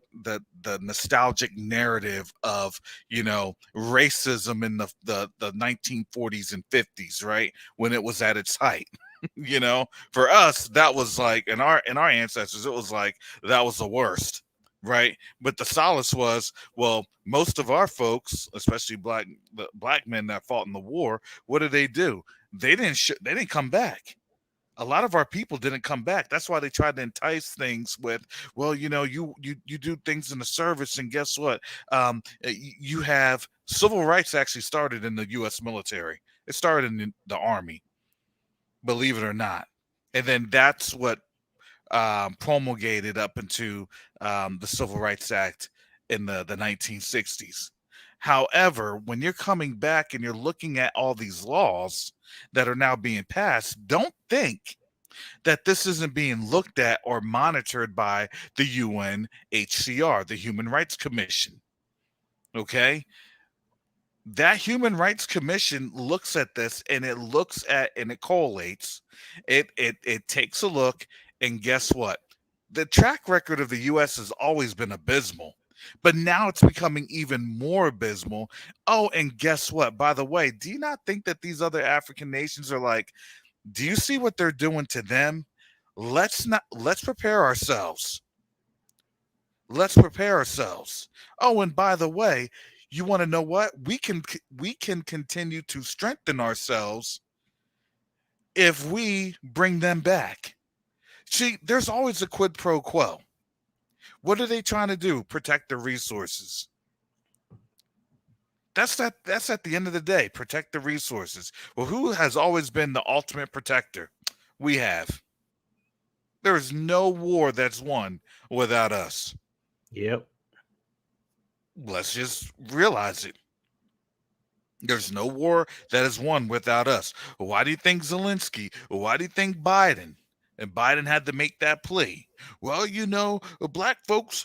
nostalgic narrative of racism in the 1940s and 50s, right, when it was at its height. For us, that was like in our ancestors, it was like that was the worst, right? But the solace was, well, most of our folks, especially the black men that fought in the war, what did they do? They didn't come back. A lot of our people didn't come back. That's why they tried to entice things with, well, you do things in the service, and guess what? You have civil rights actually started in the U.S. military. It started in the Army, believe it or not, and then that's what promulgated up into the Civil Rights Act in the 1960s. However, when you're coming back and you're looking at all these laws that are now being passed, don't think that this isn't being looked at or monitored by the UNHCR, the Human Rights Commission. Okay? That Human Rights Commission looks at this, and it collates. It takes a look, and guess what? The track record of the US has always been abysmal, but now it's becoming even more abysmal. Oh, and guess what? By the way, do you not think that these other African nations are like, do you see what they're doing to them? Let's prepare ourselves. Let's prepare ourselves. Oh, and by the way, you want to know what? We can continue to strengthen ourselves if we bring them back. See, there's always a quid pro quo. What are they trying to do? Protect the resources. That's at the end of the day, protect the resources. Well, who has always been the ultimate protector? We have. There is no war that's won without us. Yep. Let's just realize it. There's no war that is won without us. Why do you think Zelensky? Why do you think Biden? And Biden had to make that plea. Well, black folks,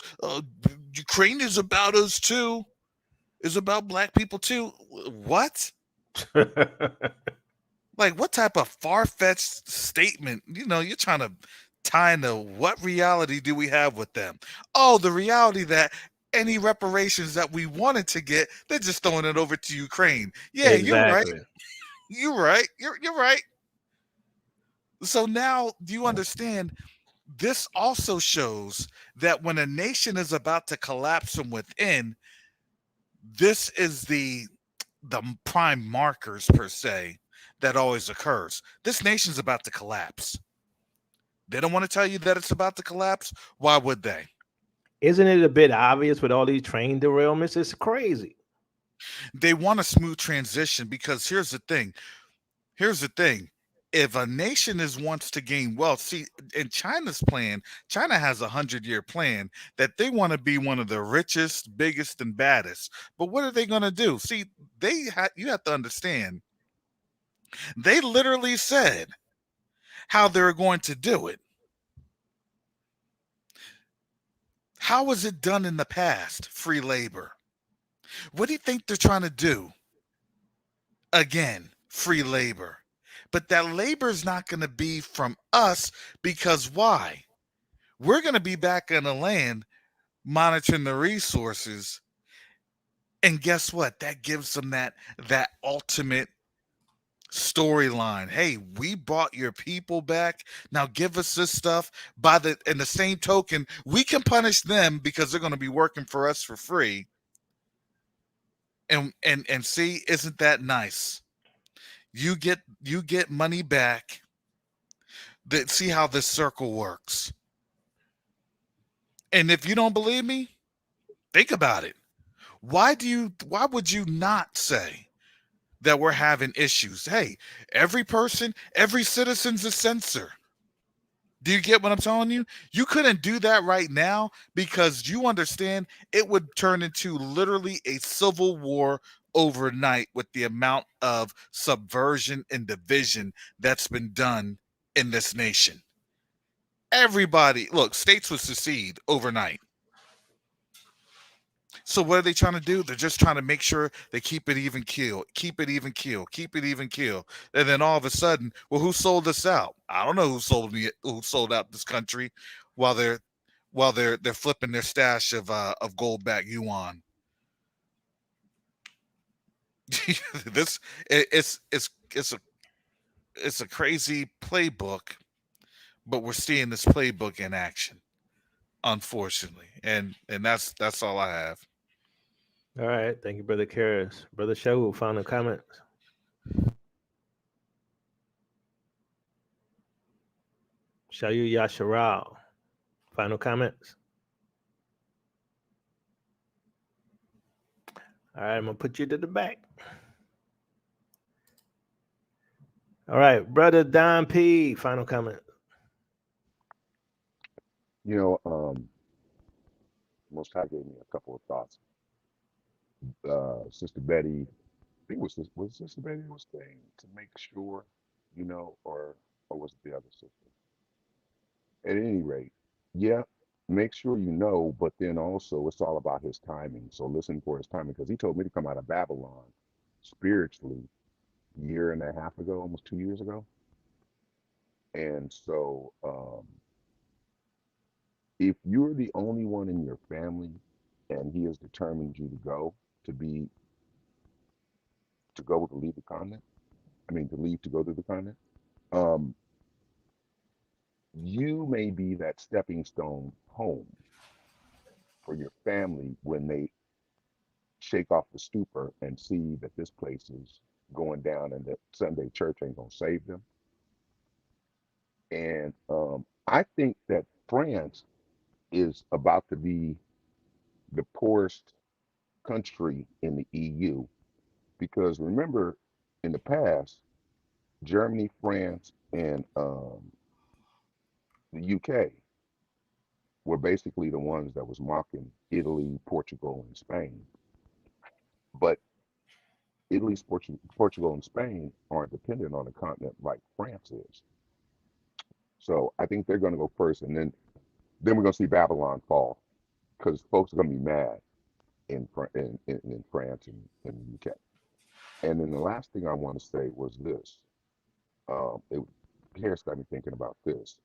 Ukraine is about us too. Is about black people too. What? Like, what type of far-fetched statement? You're trying to tie into what reality do we have with them? Oh, the reality that any reparations that we wanted to get, they're just throwing it over to Ukraine. Yeah, Exactly. You're right. You're right. So now, do you understand? This also shows that when a nation is about to collapse from within, this is the prime markers per se that always occurs. This nation's about to collapse. They don't want to tell you that it's about to collapse. Why would they? Isn't it a bit obvious with all these train derailments? It's crazy. They want a smooth transition because here's the thing. If a nation wants to gain wealth, see, in China's plan, China has a 100-year plan that they want to be one of the richest, biggest, and baddest. But what are they going to do? See, you have to understand. They literally said how they're going to do it. How was it done in the past? Free labor. What do you think they're trying to do? Again, free labor. But that labor is not going to be from us because why? We're going to be back in the land monitoring the resources. And guess what? That gives them that ultimate storyline. Hey, we brought your people back. Now give us this stuff. In the same token, we can punish them because they're going to be working for us for free. And see, isn't that nice? You get money back. That see how this circle works. And if you don't believe me, think about it. Why would you not say that we're having issues? Hey, every person, every citizen's a censor. Do you get what I'm telling you? You couldn't do that right now because you understand it would turn into literally a civil war overnight with the amount of subversion and division that's been done in this nation. Everybody, look, states would secede overnight. So what are they trying to do? They're just trying to make sure they keep it even keel, keep it even keel, keep it even keel. And then all of a sudden, well, who sold us out? I don't know who sold out this country while they're flipping their stash of gold back yuan. this it, it's a crazy playbook, but we're seeing this playbook in action, unfortunately. And that's all I have. All right. Thank you, Brother Karras. Brother Shaul, final comments. Shayu Yasharal, final comments. All right, I'm going to put you to the back. All right, Brother Don P, final comment. Most High gave me a couple of thoughts. Sister Betty, I think was Sister Betty was saying to make sure, or was it the other sister? At any rate, yeah, make sure you know, but then also it's all about his timing. So listen for his timing because he told me to come out of Babylon spiritually a year and a half ago, almost 2 years ago. And so if you're the only one in your family and he has determined you to go to leave the continent, to leave to go to the continent, um, you may be that stepping stone home for your family when they shake off the stupor and see that this place is going down and that Sunday church ain't gonna save them. And I think that France is about to be the poorest country in the EU because remember, in the past, Germany, France, and the UK were basically the ones that was mocking Italy, Portugal, and Spain. But Italy, Portugal, and Spain aren't dependent on a continent like France is. So I think they're going to go first, and then we're going to see Babylon fall because folks are going to be mad in France and in the UK. And then the last thing I want to say was this. Harris got me thinking about this.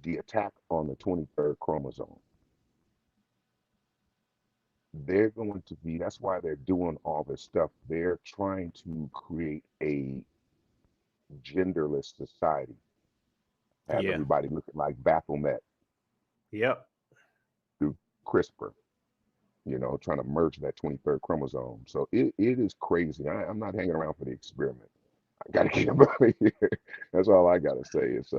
The attack on the 23rd chromosome. They're going to be, that's why they're doing all this stuff. They're trying to create a genderless society, have Yeah. everybody looking like Baphomet Yep. through CRISPR, trying to merge that 23rd chromosome. So it is crazy. I'm not hanging around for the experiment. I got to get him out of here. That's all I got to say is,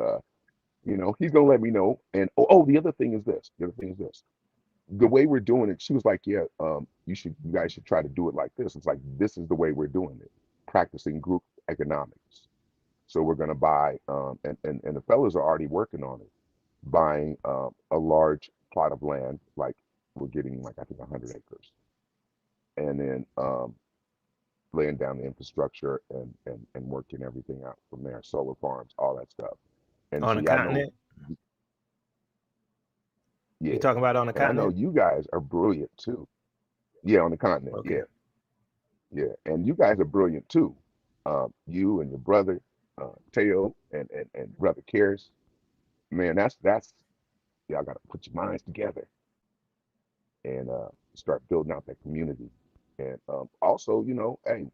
he's going to let me know. And the other thing is this. The way we're doing it, she was like, yeah, you guys should try to do it like this. It's like, this is the way we're doing it, practicing group economics. So we're going to buy, and the fellas are already working on it, buying a large plot of land, like we're getting like, I think 100 acres. And then laying down the infrastructure and working everything out from there, solar farms, all that stuff. And On the see, I know, continent? yeah, You talking about on the and I know continent? you guys are brilliant too. Yeah, on the continent, Okay. yeah, and you guys are brilliant too. You and your brother, Teo, and brother Karis, man, that's y'all got to put your minds together and start building out that community. And also, hey,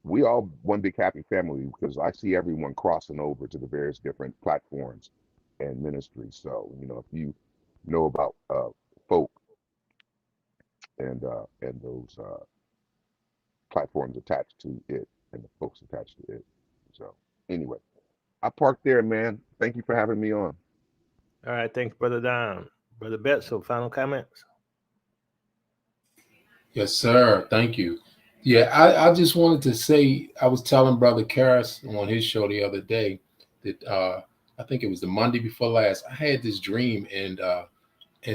we all one big happy family because I see everyone crossing over to the various different platforms and ministries. So, if you know about folk, and those platforms attached to it and the folks attached to it. So anyway, I parked there, man. Thank you for having me on. All right, thanks, Brother Don. Brother Betzel, final comments? Yes, sir. Thank you. Yeah, I just wanted to say, I was telling Brother Karras on his show the other day that I think it was the Monday before last, I had this dream, and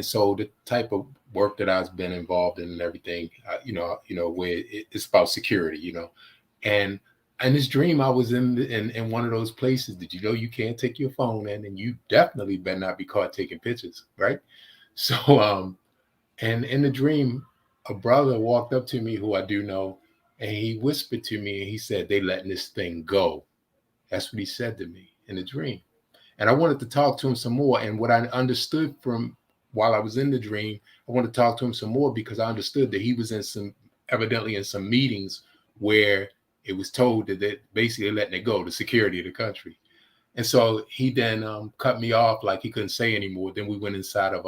so the type of work that I've been involved in and everything, where it's about security, and in this dream I was in one of those places that you can't take your phone in, and you definitely better not be caught taking pictures, right? So and in the dream, a brother walked up to me who I do know, and he whispered to me, and he said, "They letting this thing go." That's what he said to me in the dream. And I wanted to talk to him some more. And what I understood from while I was in the dream, I wanted to talk to him some more because I understood that he was evidently in some meetings where it was told that they're basically letting it go, the security of the country. And so he then cut me off, like he couldn't say anymore. Then we went inside of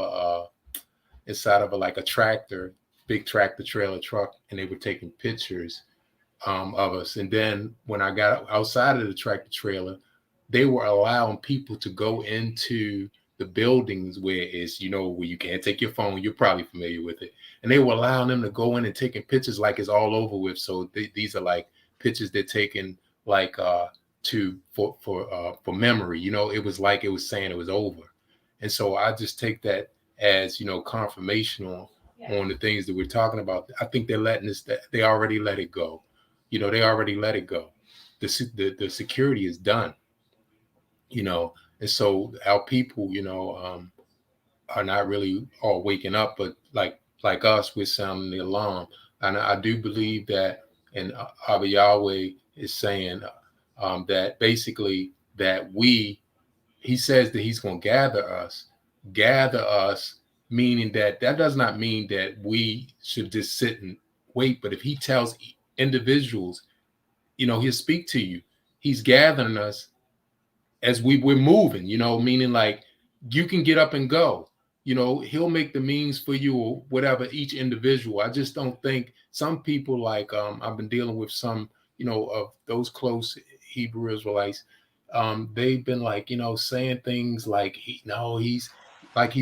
like a tractor, big tractor trailer truck, and they were taking pictures of us. And then when I got outside of the tractor trailer, they were allowing people to go into the buildings where it's, where you can't take your phone. You're probably familiar with it. And they were allowing them to go in and taking pictures like it's all over with. So these are like pictures they're taking like for memory. It was like it was saying it was over. And so I just take that as, confirmation on the things that we're talking about. I think they're letting us, they already let it go. They already let it go. The security is done. And so our people, are not really all waking up, but like us, we're sounding the alarm. And I do believe that, and Abba Yahweh is saying that basically that he says that he's going to gather us, meaning that does not mean that we should just sit and wait. But if he tells individuals, he'll speak to you. He's gathering us as we're moving, meaning like you can get up and go. He'll make the means for you or whatever, each individual. I just don't think some people like I've been dealing with some, of those close Hebrew Israelites. They've been like, saying things like he's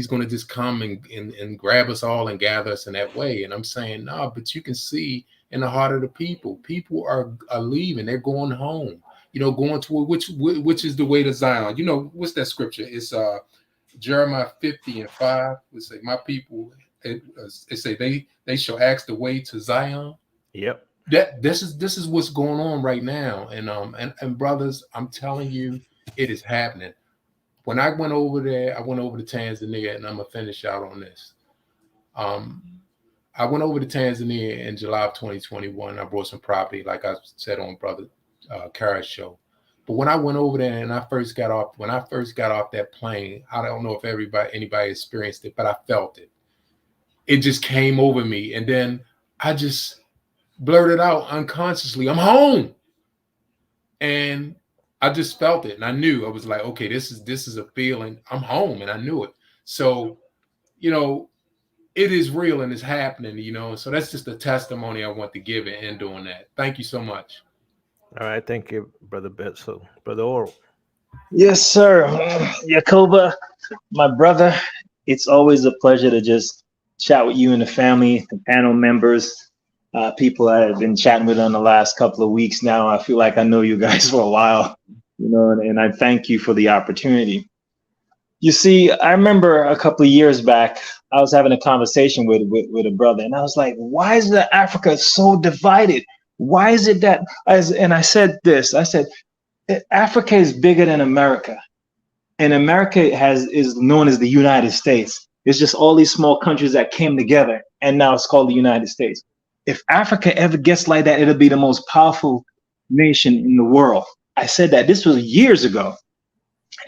going to just come and grab us all and gather us in that way. And I'm saying, no, but you can see in the heart of the people are leaving, they're going home. Going toward which is the way to Zion. What's that scripture? It's Jeremiah 50:5. It say, "My people," it say they shall ask the way to Zion. Yep. This is what's going on right now. And brothers, I'm telling you, it is happening. When I went over there, I went over to Tanzania, and I'm gonna finish out on this. I went over to Tanzania in July of 2021. I brought some property, like I said on Brother Karras show. But when I went over there and I first got off that plane, I don't know if anybody experienced it, but I felt it. It just came over me. And then I just blurted out unconsciously, "I'm home." And I just felt it. And I knew, I was like, okay, this is a feeling. I'm home. And I knew it. So, it is real and it's happening, So that's just a testimony I want to give it and doing that. Thank you so much. All right, thank you, Brother Betzel. Brother Oral. Yes, sir. Yakoba, my brother, it's always a pleasure to just chat with you and the family, the panel members, people I have been chatting with on the last couple of weeks now. I feel like I know you guys for a while, and I thank you for the opportunity. You see, I remember a couple of years back, I was having a conversation with a brother, and I was like, why is Africa so divided? Why is it that, and I said this, I said, Africa is bigger than America. And America is known as the United States. It's just all these small countries that came together, and now it's called the United States. If Africa ever gets like that, it'll be the most powerful nation in the world. I said that, this was years ago.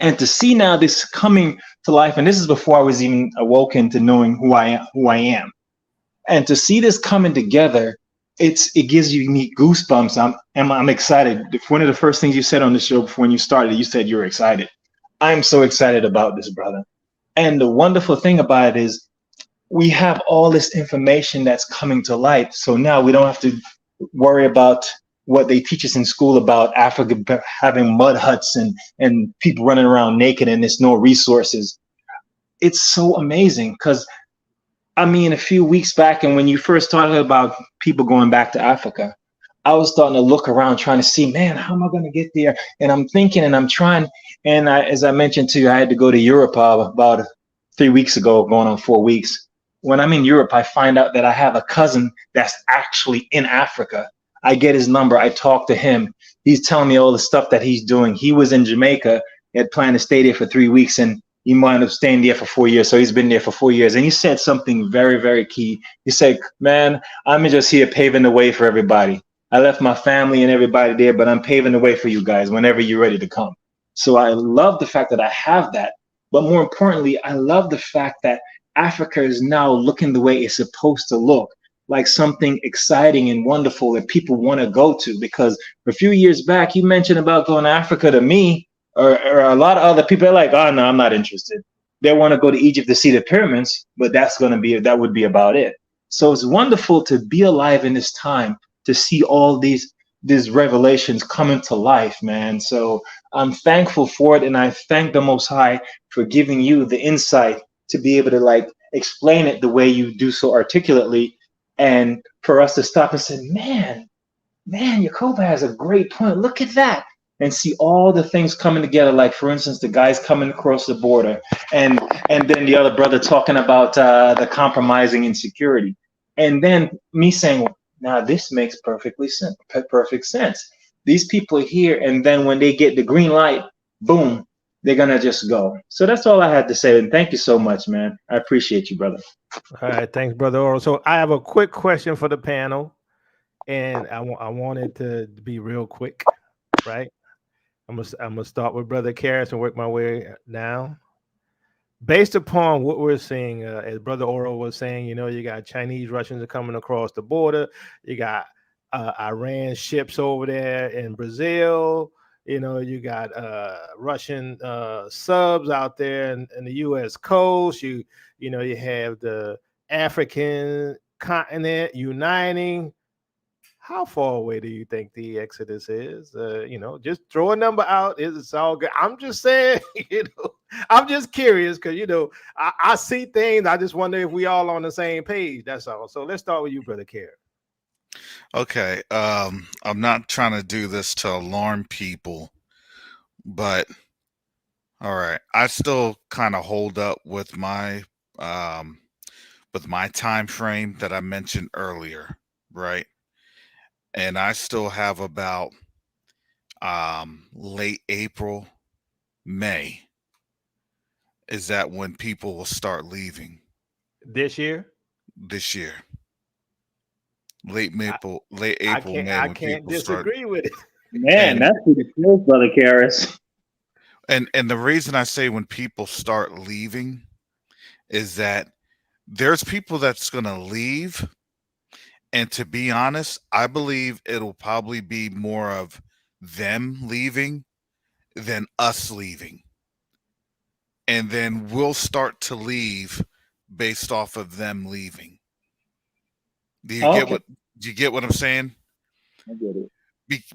And to see now this coming to life, and this is before I was even awoken to knowing who I am. And to see this coming together, it gives you unique goosebumps. I'm excited. One of the first things you said on the show before when you started, you said you're excited. I'm so excited about this, brother. And the wonderful thing about it is we have all this information that's coming to light. So now we don't have to worry about what they teach us in school about Africa having mud huts and people running around naked and there's no resources. It's so amazing because I mean, a few weeks back, and when you first talked about people going back to Africa, I was starting to look around trying to see, man, how am I going to get there? And I'm thinking and I'm trying. And as I mentioned to you, I had to go to Europe about 3 weeks ago, going on 4 weeks. When I'm in Europe, I find out that I have a cousin that's actually in Africa. I get his number. I talk to him. He's telling me all the stuff that he's doing. He was in Jamaica. He had planned to stay there for 3 weeks, and he wound up staying there for 4 years. So he's been there for 4 years. And you said something very, very key. You said, man, I'm just here paving the way for everybody. I left my family and everybody there, but I'm paving the way for you guys whenever you're ready to come. So I love the fact that I have that. But more importantly, I love the fact that Africa is now looking the way it's supposed to look, like something exciting and wonderful that people want to go to. Because a few years back, you mentioned about going to Africa to me, or a lot of other people are like, oh no, I'm not interested. They want to go to Egypt to see the pyramids, but that would be about it. So it's wonderful to be alive in this time to see all these revelations coming to life, man. So I'm thankful for it, and I thank the Most High for giving you the insight to be able to like explain it the way you do so articulately, and for us to stop and say, man, Yakoba has a great point. Look at that. And see all the things coming together. Like, for instance, the guys coming across the border, and then the other brother talking about the compromising insecurity. And then me saying, well, now this makes perfect sense. These people are here, and then when they get the green light, boom, they're going to just go. So that's all I had to say. And thank you so much, man. I appreciate you, brother. All right. Thanks, Brother Oro. So I have a quick question for the panel, and I want it to be real quick, right? I'm gonna start with Brother Karras and work my way down. Based upon what we're seeing, as Brother Oro was saying, you got Chinese, Russians are coming across the border. You got Iran ships over there in Brazil. You got Russian subs out there in the U.S. coast. You have the African continent uniting. How far away do you think the Exodus is? Just throw a number out. It's all good. I'm just saying, I'm just curious because, I see things. I just wonder if we all on the same page. That's all. So let's start with you, Brother Care. Okay. I'm not trying to do this to alarm people, but all right. I still kind of hold up with my time frame that I mentioned earlier, right? And I still have about late April, May. Is that when people will start leaving? This year? This year. Late April, May. I can't disagree with it. Man, that's pretty close, Brother Karras. And the reason I say when people start leaving is that there's people that's going to leave. And to be honest, I believe it'll probably be more of them leaving than us leaving. And then we'll start to leave based off of them leaving. Do you get what I'm saying? I get it.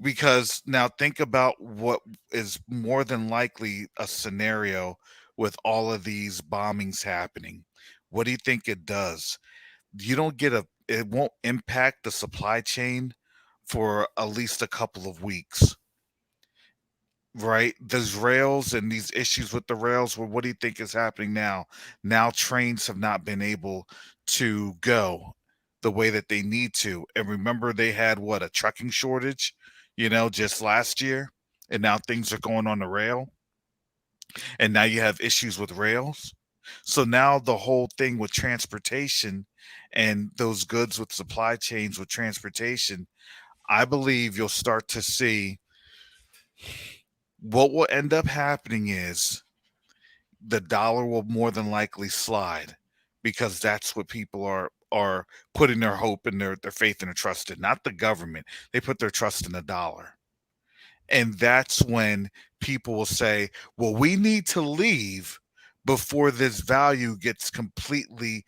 Because now think about what is more than likely a scenario with all of these bombings happening. What do you think it does? It won't impact the supply chain for at least a couple of weeks. Right? There's rails and these issues with the rails. Well, what do you think is happening now? Now trains have not been able to go the way that they need to. And remember, they had a trucking shortage, just last year. And now things are going on the rail. And now you have issues with rails. So now the whole thing with transportation and those goods with supply chains with transportation, I believe you'll start to see what will end up happening is the dollar will more than likely slide because that's what people are putting their hope and their faith and their trust in, not the government. They put their trust in the dollar. And that's when people will say, well, we need to leave before this value gets completely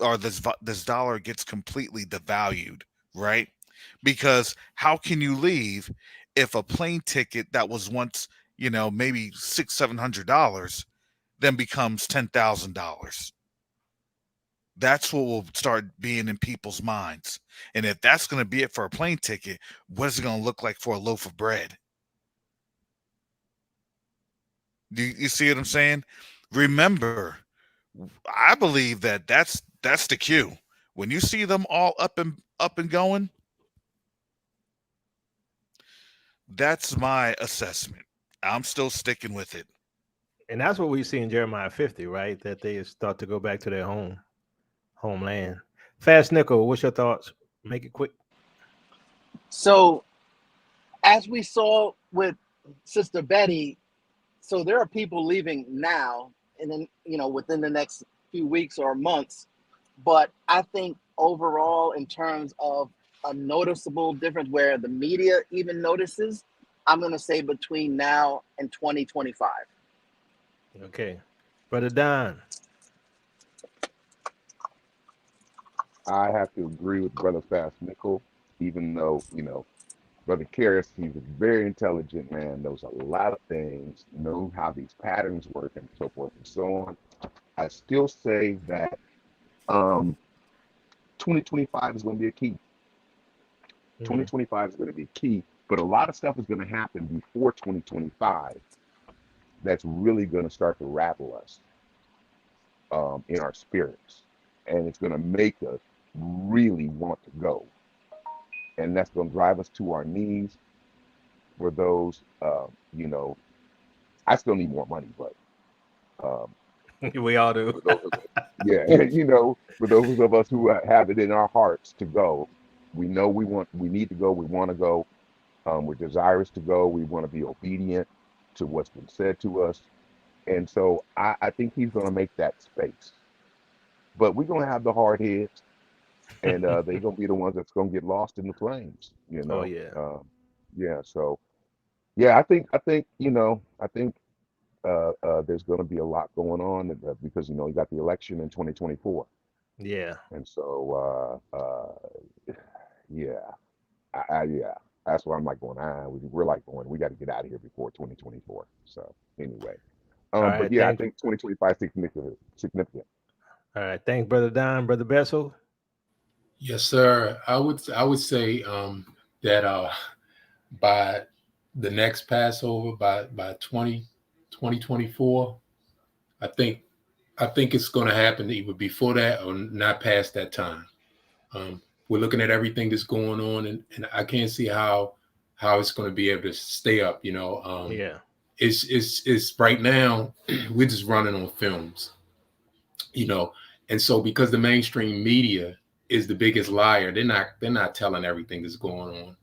or this dollar gets completely devalued, right? Because how can you leave if a plane ticket that was once, maybe $600-700 then becomes $10,000? That's what will start being in people's minds. And if that's going to be it for a plane ticket, what is it going to look like for a loaf of bread? You see what I'm saying? Remember, I believe that that's the cue. When you see them all up and going, that's my assessment. I'm still sticking with it. And that's what we see in Jeremiah 50, right? That they start to go back to their homeland. Fast Nickel, what's your thoughts? Make it quick. So, as we saw with Sister Betty, so there are people leaving now, and then within the next few weeks or months. But I think overall, in terms of a noticeable difference where the media even notices, I'm going to say between now and 2025. Okay. Brother Don. I have to agree with Brother Fast Nickel, even though, Brother Karras, he's a very intelligent man, knows a lot of things, knows how these patterns work and so forth and so on. I still say that 2025 is going to be a key. 2025 is going to be key, but a lot of stuff is going to happen before 2025 that's really going to start to rattle us in our spirits, and it's going to make us really want to go, and that's going to drive us to our knees. For those, I still need more money, but we all do. For those of yeah, for those of us who have it in our hearts to go, we know we need to go, we want to go, we're desirous to go, we want to be obedient to what's been said to us, and so I think he's going to make that space. But we're going to have the hard heads, and they're going to be the ones that's going to get lost in the flames. Oh yeah. Yeah. So yeah, I think there's going to be a lot going on because you got the election in 2024. Yeah. And so yeah, yeah, that's why I'm like going. We're like going. We got to get out of here before 2024. So anyway, All right, but yeah, I think 2025 is significant. All right, thanks, Brother Don. Brother Bessel. Yes, sir. I would say that by the next Passover, by 2024, I think it's going to happen either before that or not past that time. We're looking at everything that's going on, and I can't see how it's going to be able to stay up. Yeah. It's right now we're just running on films, and so because the mainstream media is the biggest liar, they're not telling everything that's going on,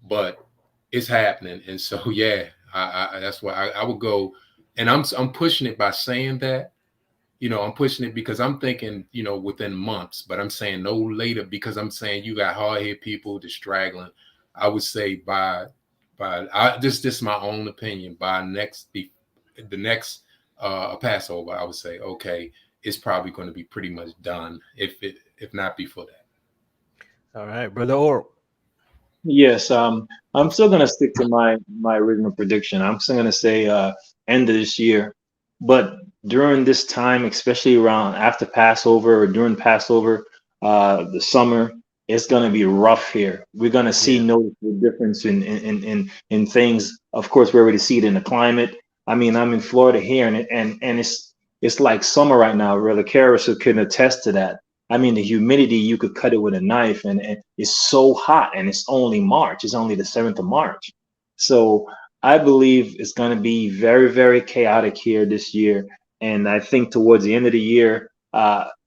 but it's happening. And so yeah, I that's why I would go, and I'm pushing it by saying that. I'm pushing it because I'm thinking, within months, but I'm saying no later because I'm saying you got hard-headed people just straggling. I would say by this is my own opinion, by the next Passover, I would say, okay, it's probably going to be pretty much done if not before that. All right, Brother Orr. Yes, I'm still gonna stick to my original prediction. I'm still gonna say end of this year, but during this time, especially around after Passover or during Passover, the summer, it's gonna be rough here. We're gonna see noticeable difference in things. Of course, we already see it in the climate. I mean, I'm in Florida here, and it's like summer right now. Brother Karras can attest to that. I mean, the humidity, you could cut it with a knife, and it's so hot, and it's only March. It's only the 7th of March. So I believe it's going to be very, very chaotic here this year. And I think towards the end of the year,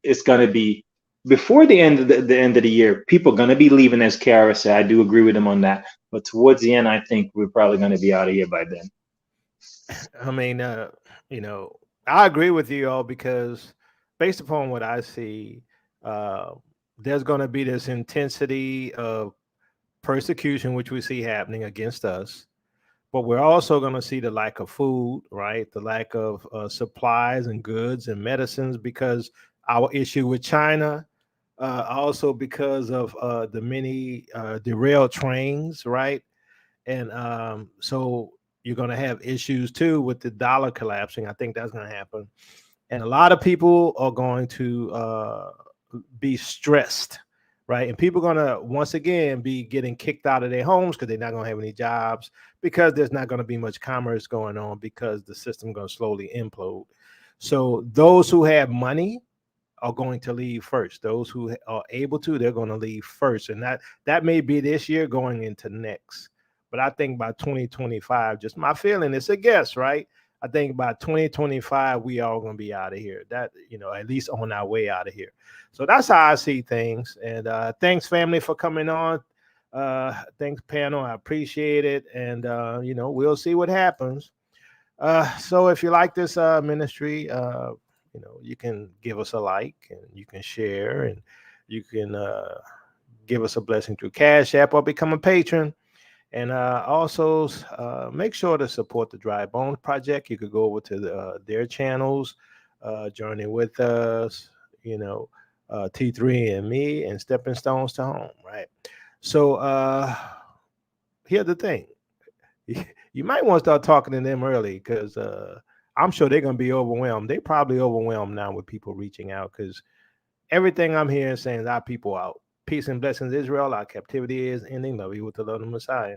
it's going to be before the end of the end of the year, people are going to be leaving, as Kara said. I do agree with him on that. But towards the end, I think we're probably going to be out of here by then. I mean, I agree with you all because based upon what I see, there's going to be this intensity of persecution, which we see happening against us. But we're also going to see the lack of food, right? The lack of supplies and goods and medicines because our issue with China, Also because of the many derailed trains, right? And so you're going to have issues too with the dollar collapsing. I think that's going to happen, and a lot of people are going to be stressed, right? And people are going to once again be getting kicked out of their homes because they're not going to have any jobs, because there's not going to be much commerce going on, because the system going to slowly implode. So those who have money are going to leave first. Those who are able to, they're going to leave first, and that may be this year going into next. But I think by 2025, just my feeling, it's a guess, right? I think by 2025, we all going to be out of here. That, at least on our way out of here. So that's how I see things. And thanks, family, for coming on. Thanks, panel. I appreciate it. And we'll see what happens. So if you like this ministry, you can give us a like, and you can share, and you can give us a blessing through Cash App or become a patron. And also make sure to support the Dry Bones Project. You could go over to their channels, Journey With Us, T3 and Me, and Stepping Stones to Home, right? So here's the thing. You might want to start talking to them early, because I'm sure they're going to be overwhelmed. They're probably overwhelmed now with people reaching out, because everything I'm hearing saying our people out. Peace and blessings, Israel. Our captivity is ending. Love you with the love of the Messiah.